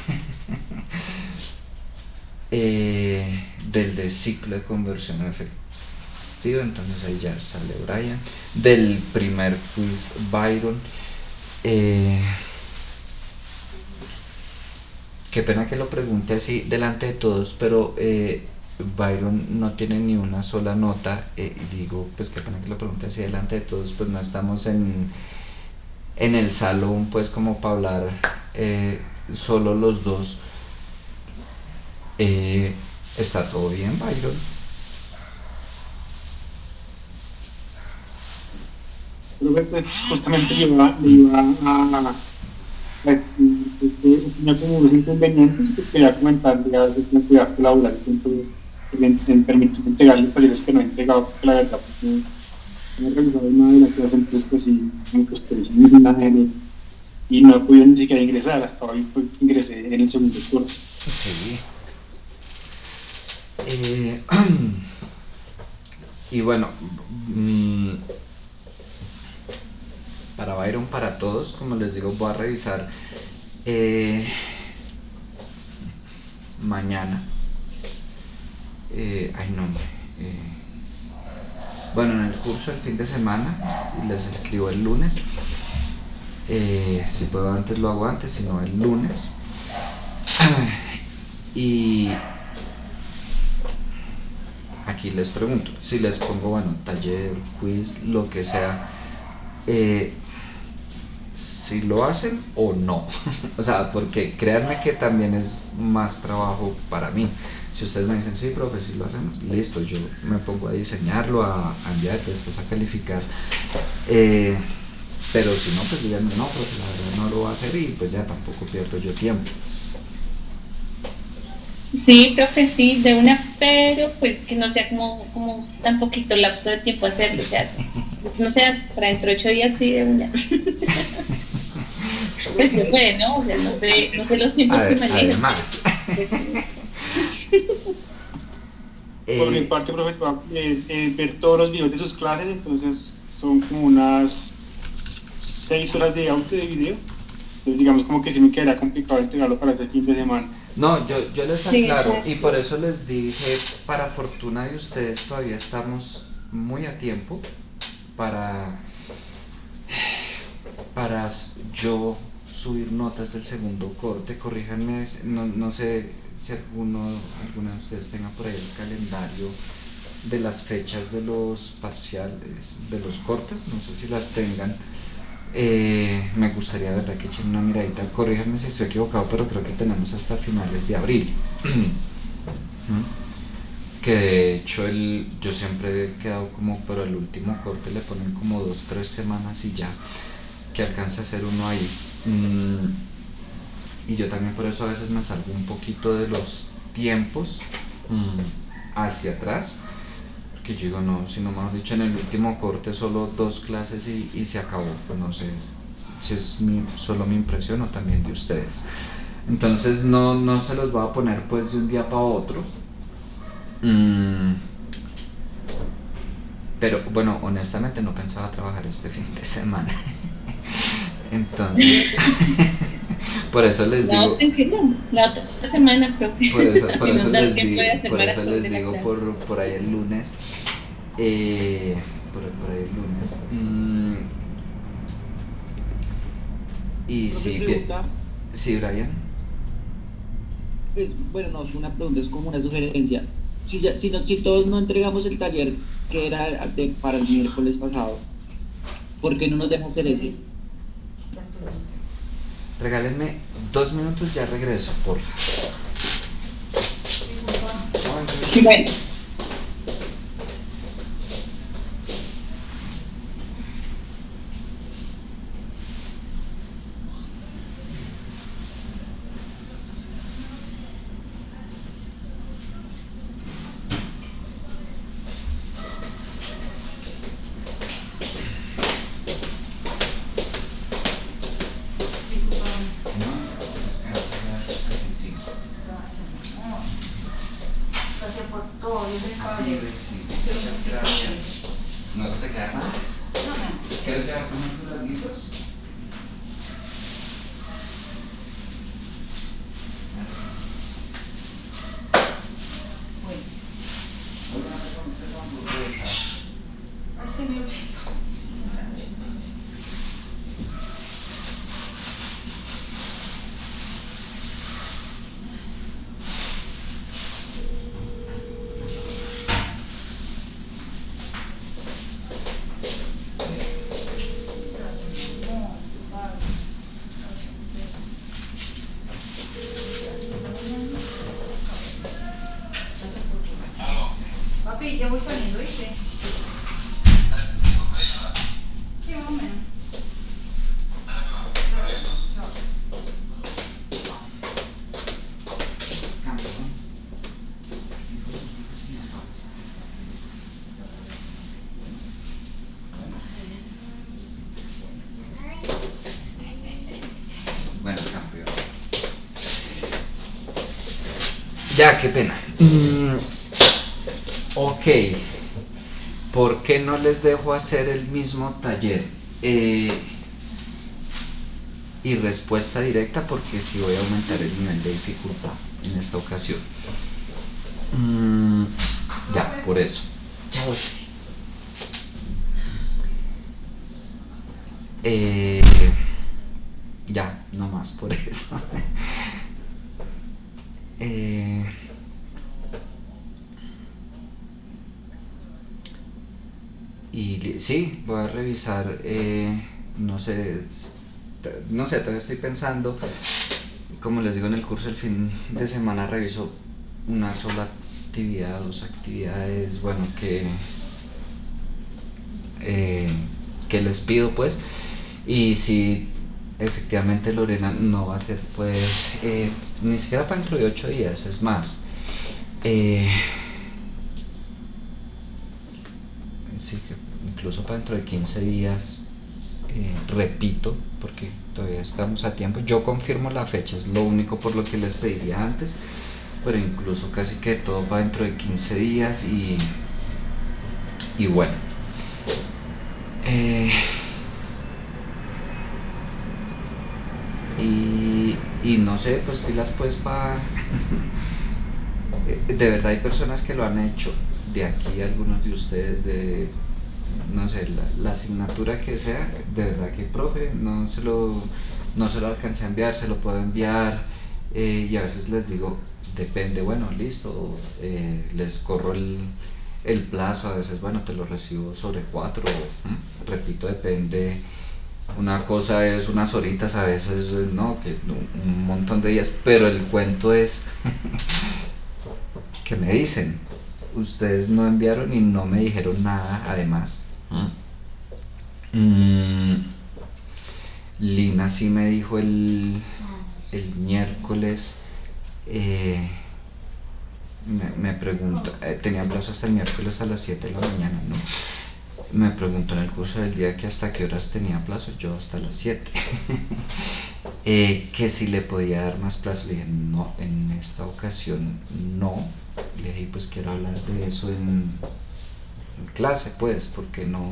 Del de ciclo de conversión efectiva, entonces ahí ya sale Brian. Del primer quiz Byron. Qué pena que lo pregunte así delante de todos, pero Byron no tiene ni una sola nota. Y digo, pues qué pena que lo pregunte así delante de todos, pues no estamos en el salón, pues como para hablar solo los dos. ¿Está todo bien, Byron? Creo que pues justamente le iba a pues, tenía como unos inconvenientes que quería comentar, ya de cómo podía colaborar en permitir entregarle talleres que no he entregado, porque la verdad pues, no he realizado nada de la clase, entonces pues sí, como que estoy sin nada y no he podido ni siquiera ingresar, hasta hoy fue que ingresé en el segundo curso. Sí. Y bueno, para Byron, para todos, como les digo, voy a revisar mañana. Ay, no, bueno, en el curso el fin de semana y les escribo el lunes. Si puedo antes lo hago antes, si no el lunes. Y aquí les pregunto, si les pongo, bueno, taller, quiz, lo que sea, si lo hacen o no. O sea, porque créanme que también es más trabajo para mí. Si ustedes me dicen, sí, profe, si lo hacemos, listo, yo me pongo a diseñarlo, a enviar, después a calificar. Pero si no, pues díganme, no, profe, la verdad no lo voy a hacer y pues ya tampoco pierdo yo tiempo. Sí, profe, sí, de una, pero pues que no sea como tan poquito lapso de tiempo hacerlo, o sea, no sea para dentro de 8 días, sí, de una. Pues se puede, ¿no? O sea, no sé los tiempos que manejan. Además, Por mi eh, parte, profe, va a ver todos los videos de sus clases, entonces son como unas 6 horas de audio de video. Entonces, digamos como que sí me quedaría complicado entregarlo para ese fin de semana. no, yo les Sí, aclaro y exacto. por eso les dije, para fortuna de ustedes todavía estamos muy a tiempo para, para yo subir notas del segundo corte. Corríjanme, no sé si alguna de ustedes tenga por ahí el calendario de las fechas de los parciales, de los cortes, no sé si las tengan. Me gustaría, verdad, que echen una miradita. Corríjanme si estoy equivocado, pero creo que tenemos hasta finales de abril. Que de hecho yo siempre he quedado como, pero el último corte le ponen como 2, 3 semanas y ya, que alcanza a hacer uno ahí. Y yo también por eso a veces me salgo un poquito de los tiempos hacia atrás, porque yo digo, no, si no, mejor dicho, en el último corte solo 2 clases y se acabó. Pues no sé si es solo mi impresión o también de ustedes. Entonces no se los voy a poner pues de un día para otro. Pero bueno, honestamente no pensaba trabajar este fin de semana. Entonces, por eso les No, digo, tranquilo. La otra semana, profe. por eso Si nos da les tiempo digo, de hacer por eso maratón les de la digo clase. por ahí el lunes. Por ahí el lunes. Y Profe, sí, pregunta, sí, Brian. pues, bueno, no es una pregunta, es como una sugerencia. Si todos no entregamos el taller que era para el miércoles pasado, ¿por qué no nos deja hacer ese? Regálenme 2 minutos, ya regreso, por favor. Bueno, Gracias por todo, Dios les pague. Muchas gracias. ¿No se te queda nada? No, no. ¿Quieres llevar comer tus rasguitos? Bueno, ¿Cómo con esta hamburguesa? ay, se me olvidó. Papi, ya voy saliendo, ¿viste? Sí, más o menos. Chao. Campeón. Bueno, campeón. Ya, qué pena. Ok. ¿Por qué no les dejo hacer el mismo taller? Y respuesta directa, porque sí voy a aumentar el nivel de dificultad en esta ocasión. Ya, por eso. Ya voy. Ya, no más por eso. Y sí, voy a revisar, no sé, todavía estoy pensando. Como les digo, en el curso el fin de semana reviso una sola actividad, 2 actividades, bueno, que les pido pues. Y si efectivamente Lorena no va a ser pues ni siquiera para dentro de 8 días, es más, sí, que incluso para dentro de 15 días, repito, porque todavía estamos a tiempo. Yo confirmo la fecha, es lo único por lo que les pediría antes, pero incluso casi que todo para dentro de 15 días. Y bueno, y no sé, pues pilas pues para de verdad hay personas que lo han hecho, de aquí algunos de ustedes, de no sé, la asignatura que sea, de verdad que profe, no se lo alcancé a enviar, se lo puedo enviar. Y a veces les digo, depende, bueno, listo, les corro el plazo, a veces, bueno, te lo recibo sobre 4, repito, depende Una cosa es unas horitas, a veces no, que un montón de días, pero el cuento es que me dicen, ustedes no enviaron y no me dijeron nada además. Mm, Lina sí me dijo el miércoles, eh, me preguntó, tenía plazo hasta el miércoles a las 7 de la mañana, ¿no? Me preguntó en el curso del día que hasta qué horas tenía plazo, yo hasta las 7. Que si le podía dar más plazo, le dije no, en esta ocasión no. Le dije pues quiero hablar de eso en clase pues, porque no,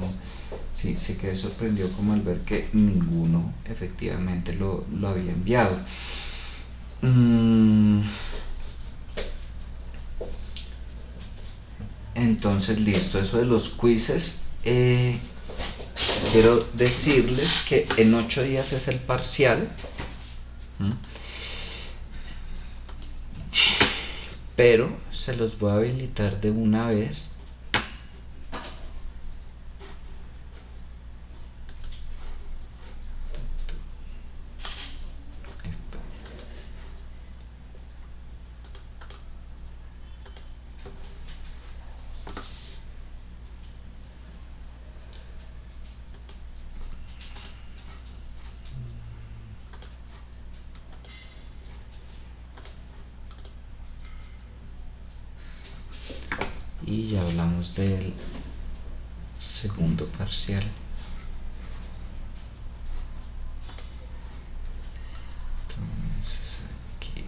sí, se quedé sorprendido como al ver que ninguno efectivamente lo había enviado. Entonces listo, eso de los quizzes. Quiero decirles que en 8 días es el parcial. Pero se los voy a habilitar de una vez. Y ya hablamos del segundo parcial. Entonces aquí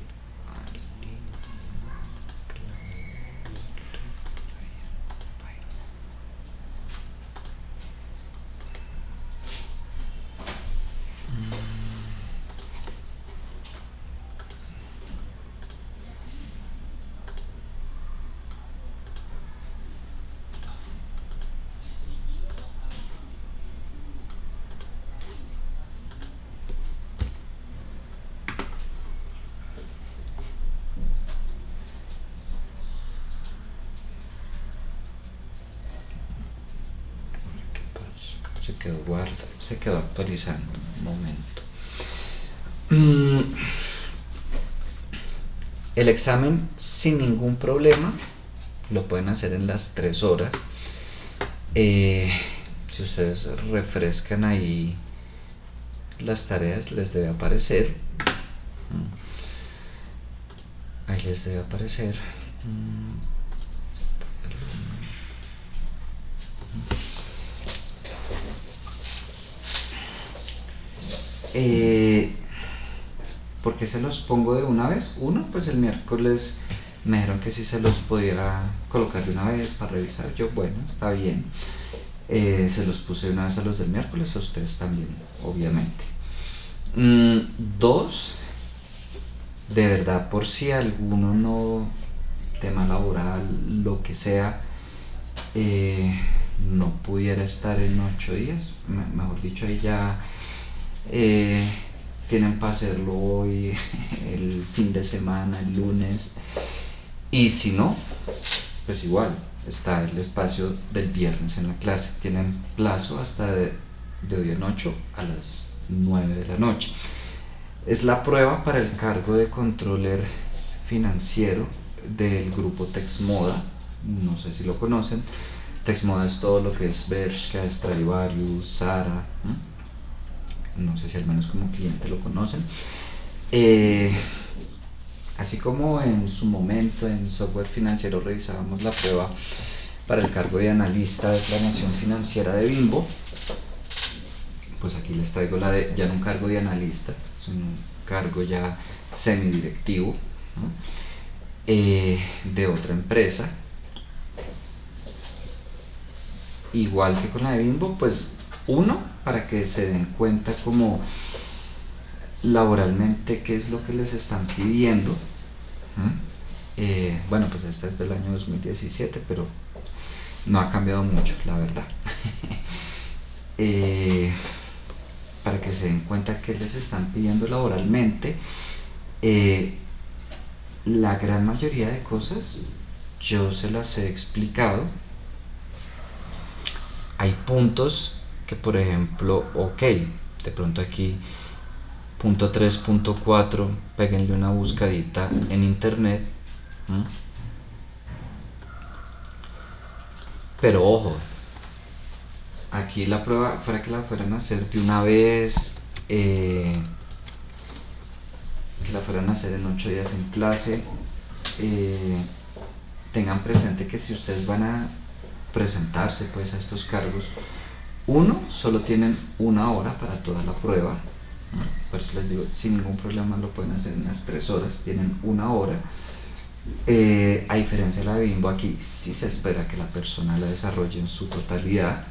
se quedó actualizando un momento. El examen sin ningún problema lo pueden hacer en las 3 horas. Si ustedes refrescan ahí las tareas, les debe aparecer. Ahí les debe aparecer. ¿Por qué se los pongo de una vez? Uno, pues el miércoles me dijeron que sí se los podía colocar de una vez para revisar. Yo, bueno, está bien. Se los puse de una vez a los del miércoles, a ustedes también, obviamente. Dos, de verdad, por si alguno no, tema laboral, lo que sea, no pudiera estar en 8 días, mejor dicho, ahí ya tienen para hacerlo hoy, el fin de semana, el lunes, y si no, pues igual, está el espacio del viernes en la clase, tienen plazo hasta de hoy en 8 a las 9 de la noche. Es la prueba para el cargo de controller financiero del grupo Texmoda, no sé si lo conocen. Texmoda es todo lo que es Bershka, Stradivarius, Zara, no sé si al menos como cliente lo conocen. Así como en su momento en software financiero revisábamos la prueba para el cargo de analista de planeación financiera de Bimbo, pues aquí les traigo la de ya no un cargo de analista, es un cargo ya semidirectivo, ¿no? De otra empresa. Igual que con la de Bimbo, pues uno, para que se den cuenta como laboralmente qué es lo que les están pidiendo. Bueno, pues esta es del año 2017, pero no ha cambiado mucho, la verdad. Para que se den cuenta qué les están pidiendo laboralmente. La gran mayoría de cosas yo se las he explicado. Hay puntos que, por ejemplo, ok, De pronto aquí punto 3, punto 4, péguenle una buscadita en internet. Pero ojo, aquí la prueba, fuera que la fueran a hacer de una vez, que la fueran a hacer en 8 días en clase, tengan presente que si ustedes van a presentarse pues a estos cargos, uno, solo tienen 1 hora para toda la prueba, ¿no? Por eso les digo, sin ningún problema lo pueden hacer en unas 3 horas, tienen 1 hora. A diferencia de la de Bimbo, aquí sí se espera que la persona la desarrolle en su totalidad.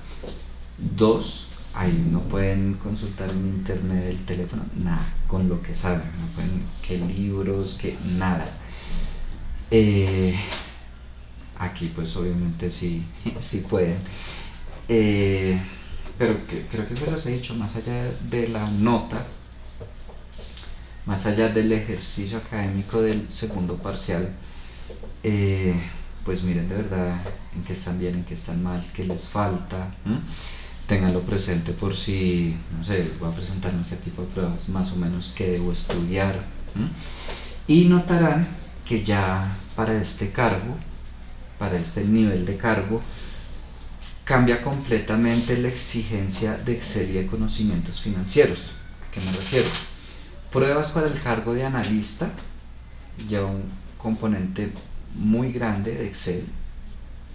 2, ahí no pueden consultar en internet, el teléfono, nada, con lo que saben, no pueden, que libros, que nada. Aquí pues obviamente sí, sí pueden. Pero creo que se los he dicho, más allá de la nota, más allá del ejercicio académico del segundo parcial, pues miren de verdad en qué están bien, en qué están mal, qué les falta. Ténganlo presente por si, no sé, voy a presentarme este tipo de pruebas, más o menos qué debo estudiar. Y notarán que ya para este cargo, para este nivel de cargo, cambia completamente la exigencia de Excel y de conocimientos financieros. ¿A qué me refiero? Pruebas para el cargo de analista lleva un componente muy grande de Excel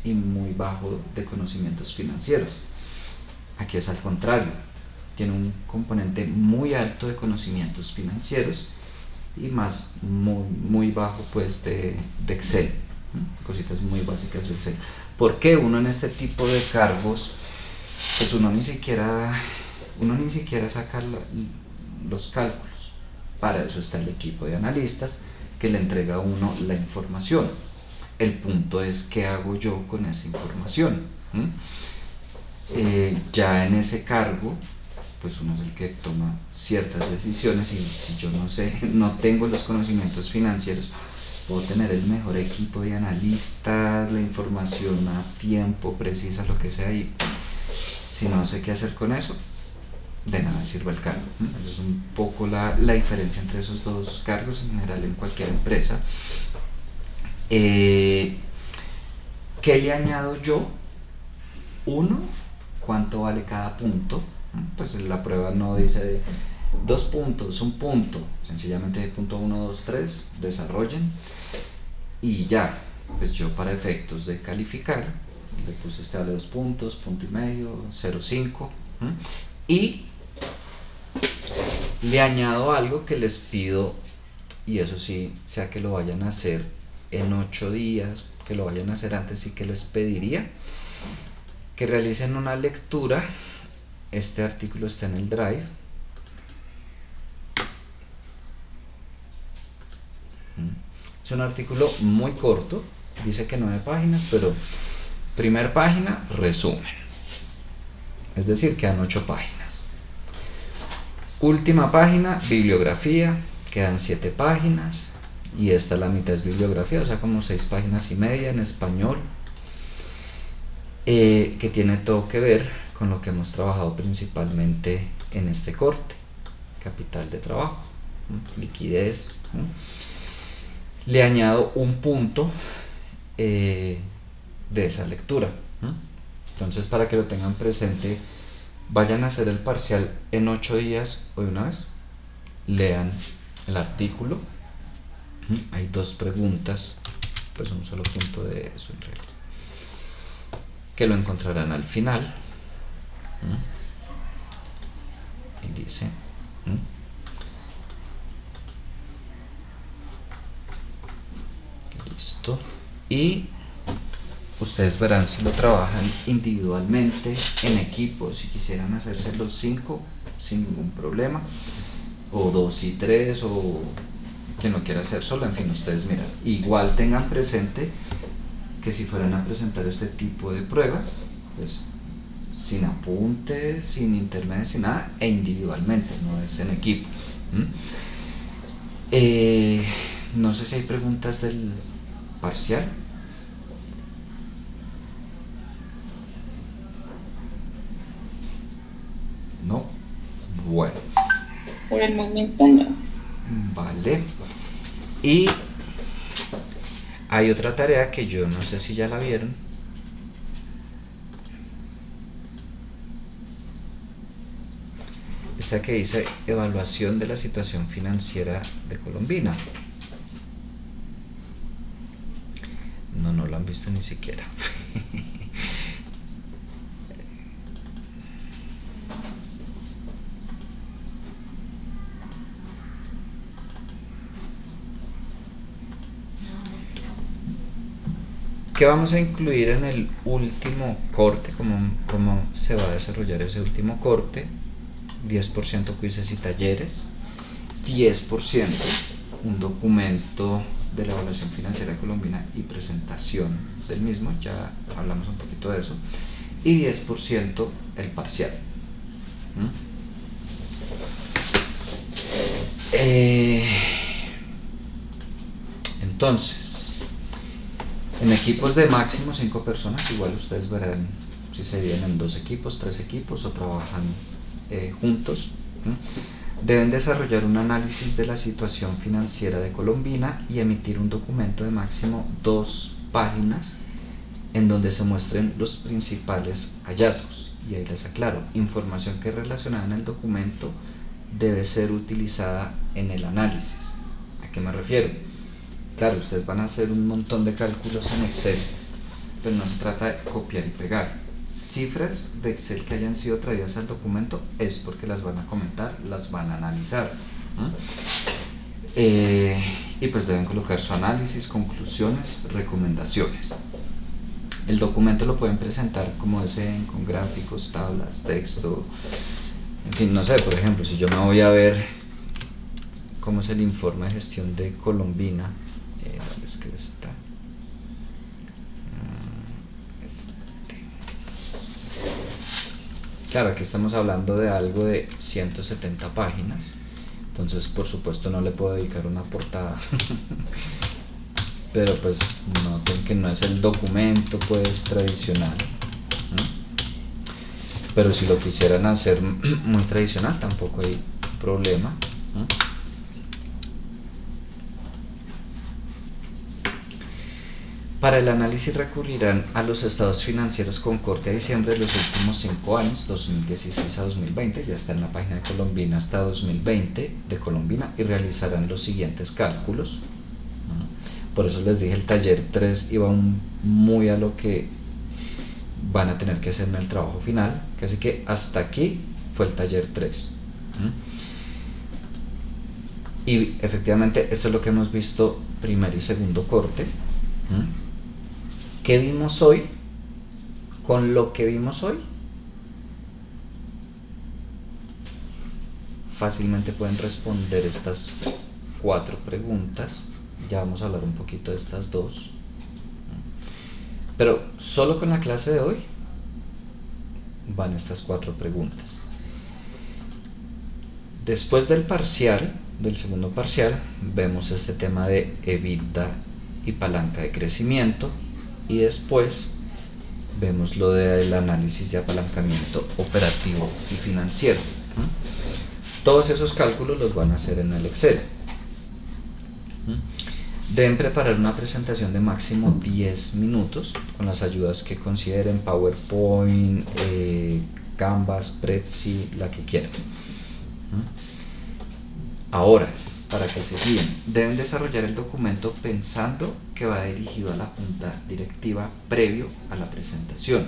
y muy bajo de conocimientos financieros. Aquí es al contrario, tiene un componente muy alto de conocimientos financieros y muy bajo pues de Excel, cositas muy básicas de Excel. ¿Por qué uno en este tipo de cargos, pues uno ni siquiera saca los cálculos? Para eso está el equipo de analistas que le entrega a uno la información. El punto es qué hago yo con esa información. Ya en ese cargo, pues uno es el que toma ciertas decisiones, y si yo no tengo los conocimientos financieros, puedo tener el mejor equipo de analistas, la información a tiempo, precisa, lo que sea, y si no sé qué hacer con eso, de nada sirve el cargo. Esa es un poco la diferencia entre esos dos cargos en general en cualquier empresa. ¿Qué le añado yo? 1, ¿cuánto vale cada punto? Pues la prueba no dice de 2 puntos, 1 punto, sencillamente punto 1, 2, 3, desarrollen y ya. Pues yo, para efectos de calificar, le puse este vale 2 puntos, punto y medio, 0,5, y le añado algo que les pido, y eso sí, sea que lo vayan a hacer en 8 días, que lo vayan a hacer antes, sí que les pediría que realicen una lectura. Este artículo está en el Drive. Es un artículo muy corto, dice que 9 páginas, pero primer página, resumen, es decir, quedan 8 páginas. Última página, bibliografía, quedan 7 páginas, y esta la mitad es bibliografía, o sea, como 6 páginas y media en español, que tiene todo que ver con lo que hemos trabajado principalmente en este corte: capital de trabajo, liquidez. Le añado un punto de esa lectura. Entonces, para que lo tengan presente, vayan a hacer el parcial en 8 días o de una vez, lean el artículo. Hay 2 preguntas, pues un solo punto de eso en realidad, que lo encontrarán al final. Y dice, listo, y ustedes verán si lo trabajan individualmente, en equipo, si quisieran hacerse los 5 sin ningún problema, o 2 y 3, o quien lo quiera hacer solo, en fin, ustedes miran. Igual tengan presente que si fueran a presentar este tipo de pruebas, pues sin apuntes, sin internet, sin nada, e individualmente, no es en equipo. No sé si hay preguntas del parcial. No. Bueno, Por el momento no. vale. Y hay otra tarea que yo no sé si ya la vieron. Esta que dice evaluación de la situación financiera de Colombina. No lo han visto ni siquiera. ¿Qué vamos a incluir en el último corte? ¿Cómo se va a desarrollar ese último corte? 10% quizzes y talleres, 10% un documento de la evaluación financiera colombiana y presentación del mismo, ya hablamos un poquito de eso, y 10% el parcial. Entonces, en equipos de máximo 5 personas, igual ustedes verán si se dividen en 2 equipos, 3 equipos o trabajan juntos. Deben desarrollar un análisis de la situación financiera de Colombina y emitir un documento de máximo 2 páginas en donde se muestren los principales hallazgos. Y ahí les aclaro, información que es relacionada en el documento debe ser utilizada en el análisis. ¿A qué me refiero? Claro, ustedes van a hacer un montón de cálculos en Excel, pero no se trata de copiar y pegar. Cifras de Excel que hayan sido traídas al documento es porque las van a comentar, las van a analizar. Y pues deben colocar su análisis, conclusiones, recomendaciones. El documento lo pueden presentar como deseen, con gráficos, tablas, texto, en fin, no sé, por ejemplo, si yo me voy a ver cómo es el informe de gestión de Colombina, ¿dónde es que está? Claro, aquí estamos hablando de algo de 170 páginas, entonces por supuesto no le puedo dedicar una portada. Pero pues noten que no es el documento pues tradicional, ¿no? Pero si lo quisieran hacer muy tradicional tampoco hay problema, ¿no? Para el análisis recurrirán a los estados financieros con corte a diciembre de los últimos 5 años, 2016 a 2020, ya está en la página de Colombina hasta 2020 de Colombina, y realizarán los siguientes cálculos. Por eso les dije, el taller 3 iba muy a lo que van a tener que hacer en el trabajo final, así que hasta aquí fue el taller 3. Y efectivamente esto es lo que hemos visto primer y segundo corte. ¿Qué vimos hoy? Con lo que vimos hoy, fácilmente pueden responder estas 4 preguntas. Ya vamos a hablar un poquito de estas 2. Pero solo con la clase de hoy van estas 4 preguntas. Después del parcial, del segundo parcial, vemos este tema de EBITDA y palanca de crecimiento, y después vemos lo del análisis de apalancamiento operativo y financiero. Todos esos cálculos los van a hacer en el Excel. Deben preparar una presentación de máximo 10 minutos con las ayudas que consideren, PowerPoint, Canvas, Prezi, la que quieran. Ahora, para que se guíen, deben desarrollar el documento pensando que va dirigido a la junta directiva previo a la presentación.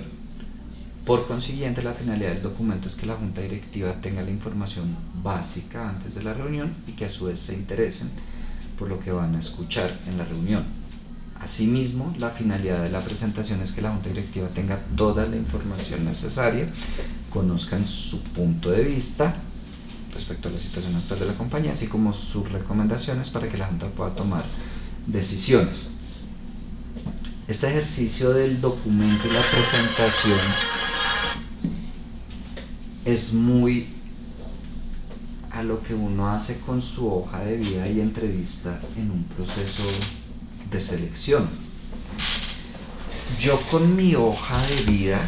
Por consiguiente, la finalidad del documento es que la junta directiva tenga la información básica antes de la reunión y que a su vez se interesen por lo que van a escuchar en la reunión. Asimismo, la finalidad de la presentación es que la junta directiva tenga toda la información necesaria, conozcan su punto de vista respecto a la situación actual de la compañía, así como sus recomendaciones para que la junta pueda tomar decisiones. Este ejercicio del documento y la presentación es muy a lo que uno hace con su hoja de vida y entrevista en un proceso de selección. Yo con mi hoja de vida,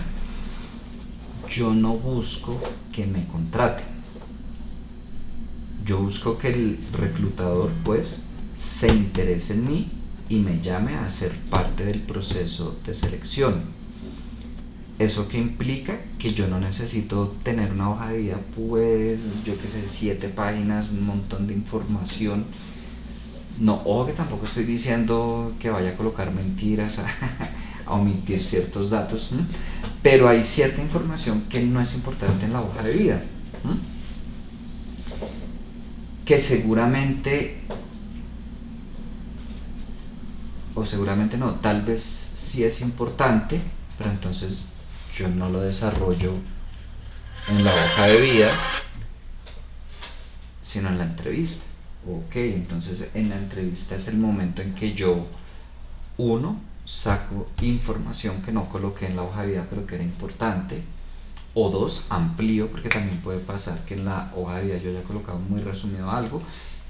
yo no busco que me contraten. Yo busco que el reclutador pues se interese en mí y me llame a ser parte del proceso de selección. ¿Eso que implica? Que yo no necesito tener una hoja de vida, pues, yo qué sé, 7 páginas, un montón de información. No, ojo que tampoco estoy diciendo que vaya a colocar mentiras, a omitir ciertos datos, ¿m? Pero hay cierta información que no es importante en la hoja de vida, ¿m? Que seguramente, o seguramente no, tal vez sí es importante, pero entonces yo no lo desarrollo en la hoja de vida, sino en la entrevista. Ok, entonces en la entrevista es el momento en que yo, uno, saco información que no coloqué en la hoja de vida pero que era importante, o dos, amplío, porque también puede pasar que en la hoja de vida yo haya colocado muy resumido algo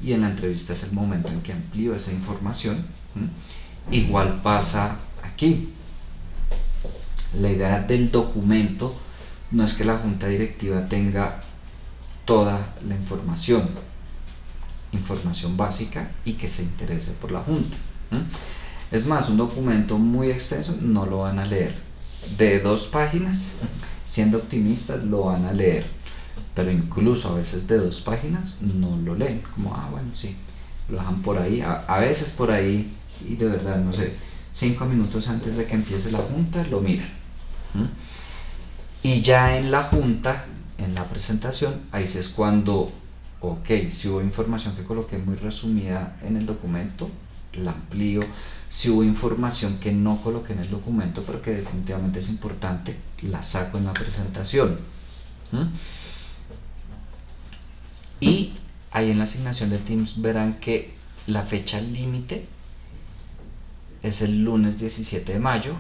y en la entrevista es el momento en que amplío esa información. Igual pasa aquí. La idea del documento no es que la junta directiva tenga toda la información básica y que se interese por la junta. Es más, un documento muy extenso no lo van a leer. De 2 páginas, siendo optimistas, lo van a leer, pero incluso a veces de 2 páginas no lo leen, como, bueno, sí, lo dejan por ahí, a veces por ahí, y de verdad, no sé, 5 minutos antes de que empiece la junta, lo miran. Y ya en la junta, en la presentación, ahí sí es cuando, ok, si hubo información que coloqué muy resumida en el documento, la amplío. Si hubo información que no coloqué en el documento pero que definitivamente es importante, la saco en la presentación. Y ahí en la asignación de Teams verán que la fecha límite es el lunes 17 de mayo.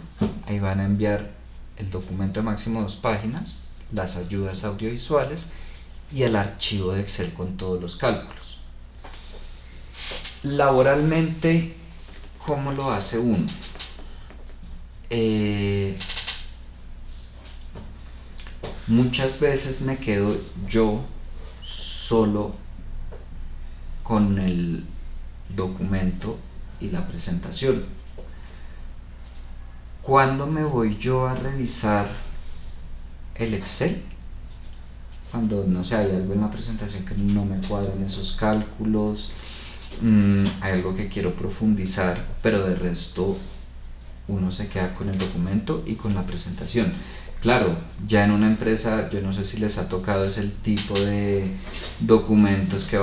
Ahí van a enviar el documento de máximo 2 páginas, las ayudas audiovisuales y el archivo de Excel con todos los cálculos. Laboralmente, ¿cómo lo hace uno? Muchas veces me quedo yo solo con el documento y la presentación. ¿Cuándo me voy yo a revisar el Excel? Cuando, no sé, hay algo en la presentación que no me cuadran esos cálculos, hay algo que quiero profundizar, pero de resto uno se queda con el documento y con la presentación. Claro, ya en una empresa, yo no sé si les ha tocado, es el tipo de documentos que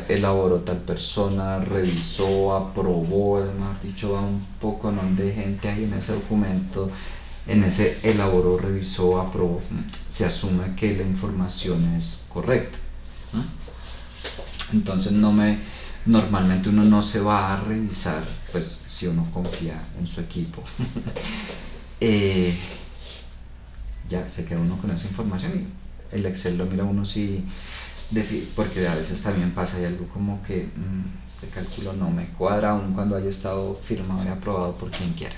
elaboró tal persona, revisó, aprobó, mejor dicho, va un poco de gente ahí en ese documento, en ese elaboró, revisó, aprobó, se asume que la información es correcta. Entonces normalmente uno no se va a revisar, pues si uno confía en su equipo. Ya se queda uno con esa información y el Excel lo mira uno porque a veces también pasa, hay algo como que este cálculo no me cuadra, aun cuando haya estado firmado y aprobado por quien quiera.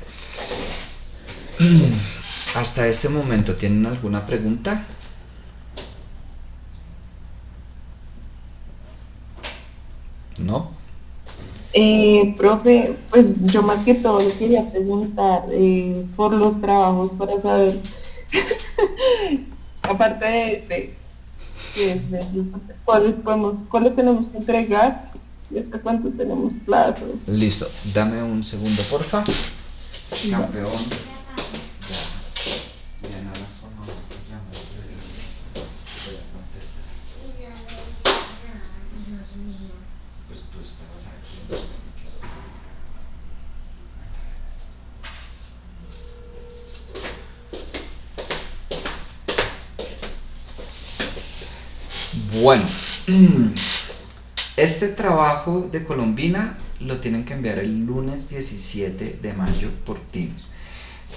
Hasta este momento, ¿tienen alguna pregunta? ¿No? Profe, pues yo más que todo le quería preguntar por los trabajos para saber, aparte de cuáles tenemos que entregar y hasta cuánto tenemos plazo. Listo, dame un segundo, porfa. Campeón. Ya no las conozco, ya me voy a contestar. Pues tú estabas aquí, yo estaba. Bueno, este trabajo de Colombina lo tienen que enviar el lunes 17 de mayo por Teams.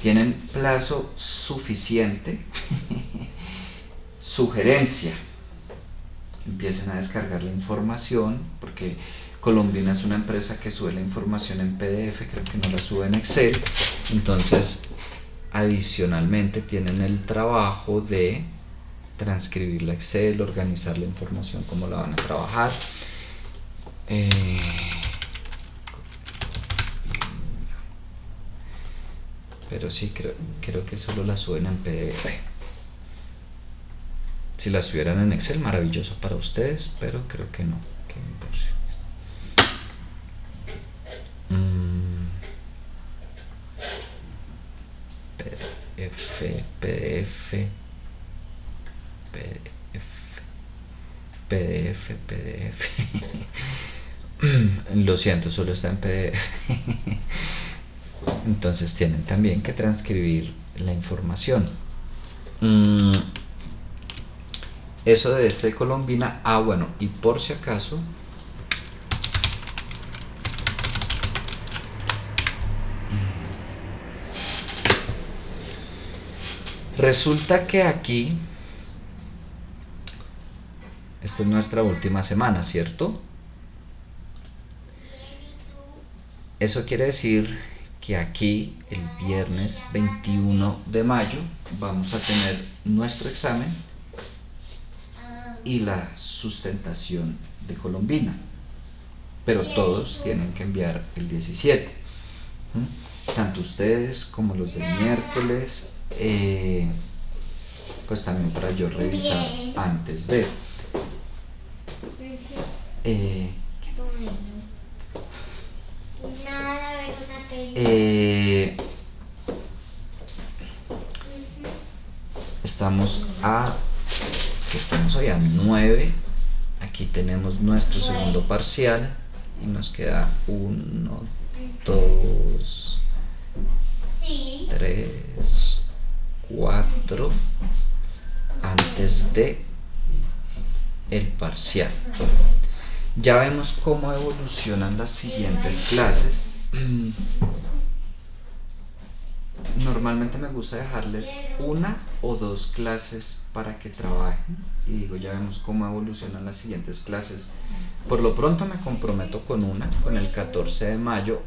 Tienen plazo suficiente. Sugerencia: empiecen a descargar la información, porque Colombina es una empresa que sube la información en PDF, creo que no la sube en Excel. Entonces, adicionalmente tienen el trabajo de transcribir la Excel, organizar la información, cómo la van a trabajar. Eh, pero sí, creo que solo la suben en PDF. Si la subieran en Excel, maravilloso para ustedes, pero creo que no. PDF, PDF. Lo siento, solo está en PDF. Entonces tienen también que transcribir la información. Eso de este de Colombina. Bueno, y por si acaso, resulta que aquí, esta es nuestra última semana, ¿cierto? Eso quiere decir que aquí, el viernes 21 de mayo, vamos a tener nuestro examen y la sustentación de Colombina. Pero todos tienen que enviar el 17. Tanto ustedes como los del miércoles. Pues también para yo revisar antes de estamos hoy a 9. Aquí tenemos nuestro segundo parcial y nos queda 1, 2, 3, 4 antes de el parcial. Ya vemos cómo evolucionan las siguientes clases. Normalmente me gusta dejarles 1 o 2 clases para que trabajen, y digo, ya vemos cómo evolucionan las siguientes clases. Por lo pronto me comprometo con el 14 de mayo.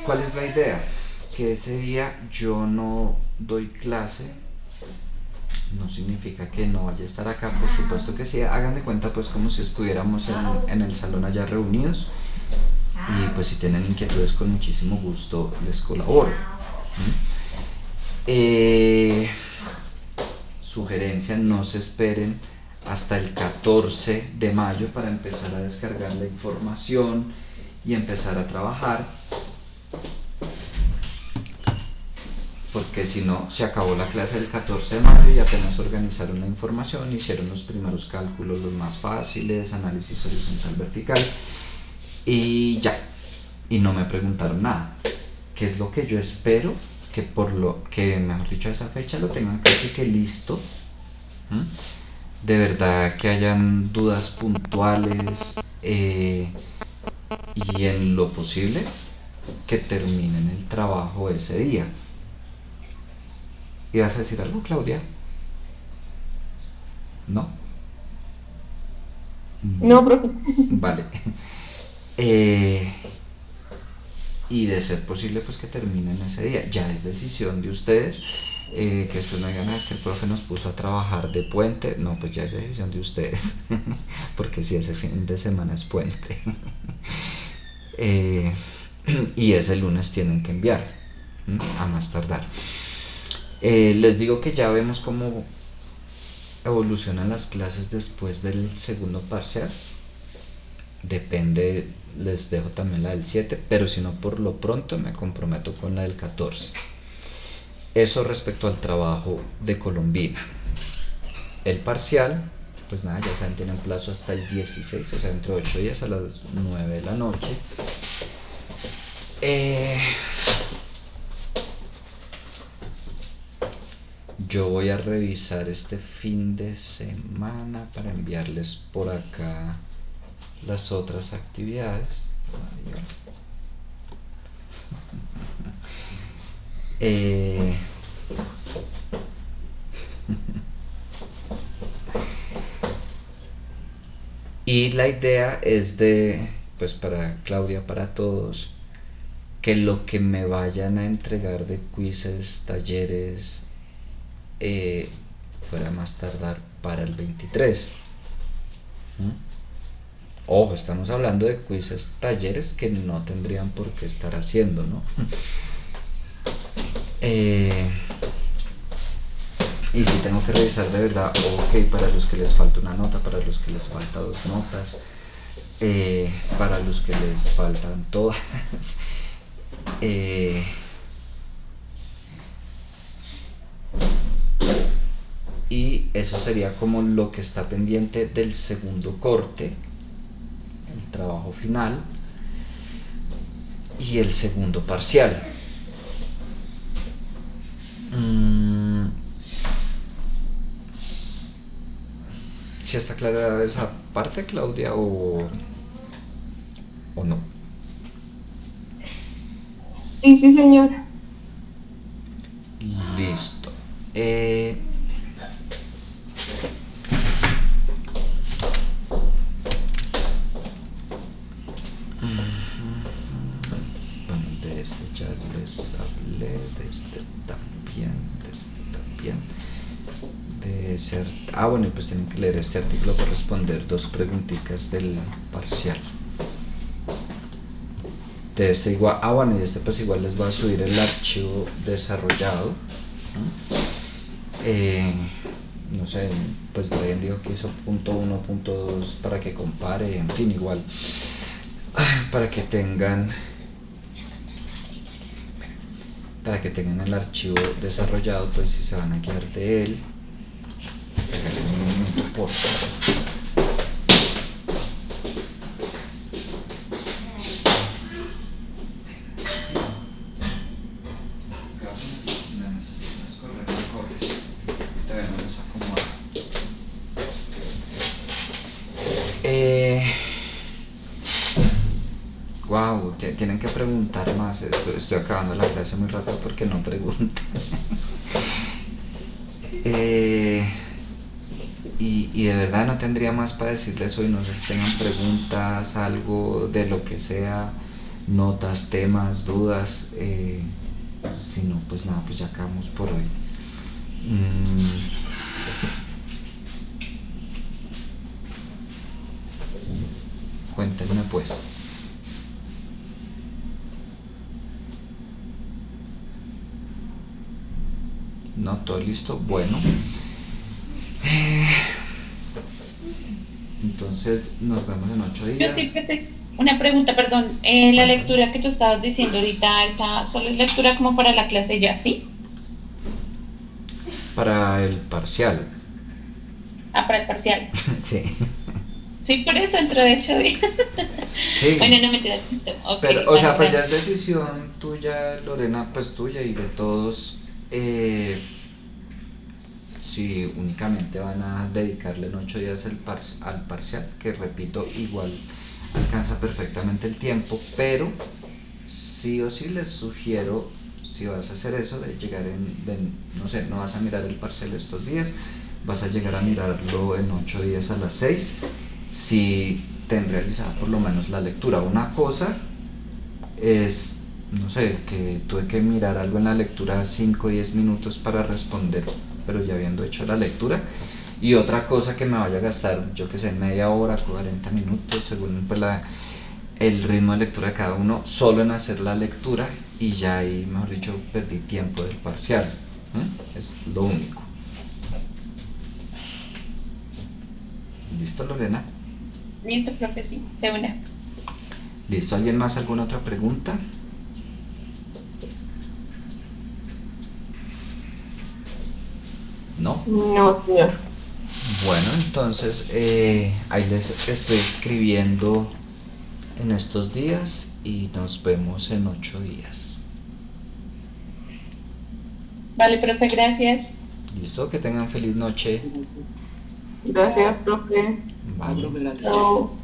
¿Cuál es la idea? Que ese día yo no doy clase. No significa que no vaya a estar acá, por supuesto que sí. Hagan de cuenta pues como si estuviéramos en el salón allá reunidos, y pues si tienen inquietudes, con muchísimo gusto les colaboro. Sugerencia: no se esperen hasta el 14 de mayo para empezar a descargar la información y empezar a trabajar, porque si no, se acabó la clase del 14 de mayo y apenas organizaron la información, hicieron los primeros cálculos, los más fáciles, análisis horizontal, vertical, y ya, y no me preguntaron nada. ¿Qué es lo que yo espero? Que mejor dicho, a esa fecha lo tengan casi que listo. De verdad que hayan dudas puntuales, y en lo posible que terminen el trabajo ese día. ¿Ibas a decir algo, Claudia? ¿No? No, profe. Vale. Y de ser posible, pues que terminen ese día. Ya es decisión de ustedes, que después no digan: es que el profe nos puso a trabajar de puente. No, pues ya es decisión de ustedes, porque si ese fin de semana es puente. Y ese lunes tienen que enviar, a más tardar. Les digo que ya vemos cómo evolucionan las clases después del segundo parcial. Depende, les dejo también la del 7, pero si no, por lo pronto me comprometo con la del 14. Eso respecto al trabajo de Colombina. El parcial, pues nada, ya saben, tienen plazo hasta el 16, o sea, entre 8 días, a las 9 de la noche. Yo voy a revisar este fin de semana para enviarles por acá las otras actividades. Y la idea es pues para Claudia, para todos, que lo que me vayan a entregar de quizzes, talleres, fuera más tardar para el 23. Ojo, estamos hablando de quizzes, talleres que no tendrían por qué estar haciendo, ¿no? Y si tengo que revisar de verdad, ok, para los que les falta una nota, para los que les falta dos notas, para los que les faltan todas. Y eso sería como lo que está pendiente del segundo corte, el trabajo final y el segundo parcial. ¿Sí está clara esa parte, Claudia, o no? Sí, sí, señor. Listo. Bueno, de este ya les hablé, de este también, de este también. De ese bueno, pues tienen que leer este artículo para responder dos preguntitas del parcial. De este igual, bueno, y este pues igual les va a subir el archivo desarrollado, ¿no? No sé, pues Brian dijo que hizo .1, .2 para que compare, en fin, igual, para que tengan el archivo desarrollado, pues si se van a guiar de él. Un minuto, por favor. Wow, tienen que preguntar más. Estoy acabando la clase muy rápido porque no preguntan. Y de verdad no tendría más para decirles hoy. No sé si tengan preguntas, algo de lo que sea, notas, temas, dudas. Si no, pues nada, pues ya acabamos por hoy. Cuéntenme pues. No, todo listo. Bueno. Entonces nos vemos en 8 Yo días. sí que tengo una pregunta, perdón. La lectura que tú estabas diciendo ahorita, ¿esa solo es lectura como para la clase ya, sí? Para el parcial. Ah, para el parcial. Sí. Sí, por eso entró de hecho. Sí. Bueno, no me tiras. Okay, Pero, o sea, vale, pues ya vale. es decisión tuya, Lorena, pues tuya y de todos. Si únicamente van a dedicarle en 8 días al parcial, que repito, igual alcanza perfectamente el tiempo, pero sí o sí les sugiero, si vas a hacer eso, de llegar no sé, no vas a mirar el parcial estos días, vas a llegar a mirarlo en 8 días a las 6, si ten realizada por lo menos la lectura. Una cosa es, no sé, que tuve que mirar algo en la lectura 5 o 10 minutos para responder, pero ya habiendo hecho la lectura, y otra cosa que me vaya a gastar, yo que sé, media hora, 40 minutos, según pues el ritmo de lectura de cada uno, solo en hacer la lectura, y ya ahí, mejor dicho, perdí tiempo del parcial. Es lo único. ¿Listo, Lorena? Listo, profe, sí, de una. ¿Listo? ¿Alguien más? ¿Alguna otra pregunta? ¿No? No, señor. Bueno, entonces ahí les estoy escribiendo en estos días y nos vemos en 8 días. Vale, profe, gracias. ¿Listo? Que tengan feliz noche. Gracias, profe. Vale. Profe, gracias. Chao.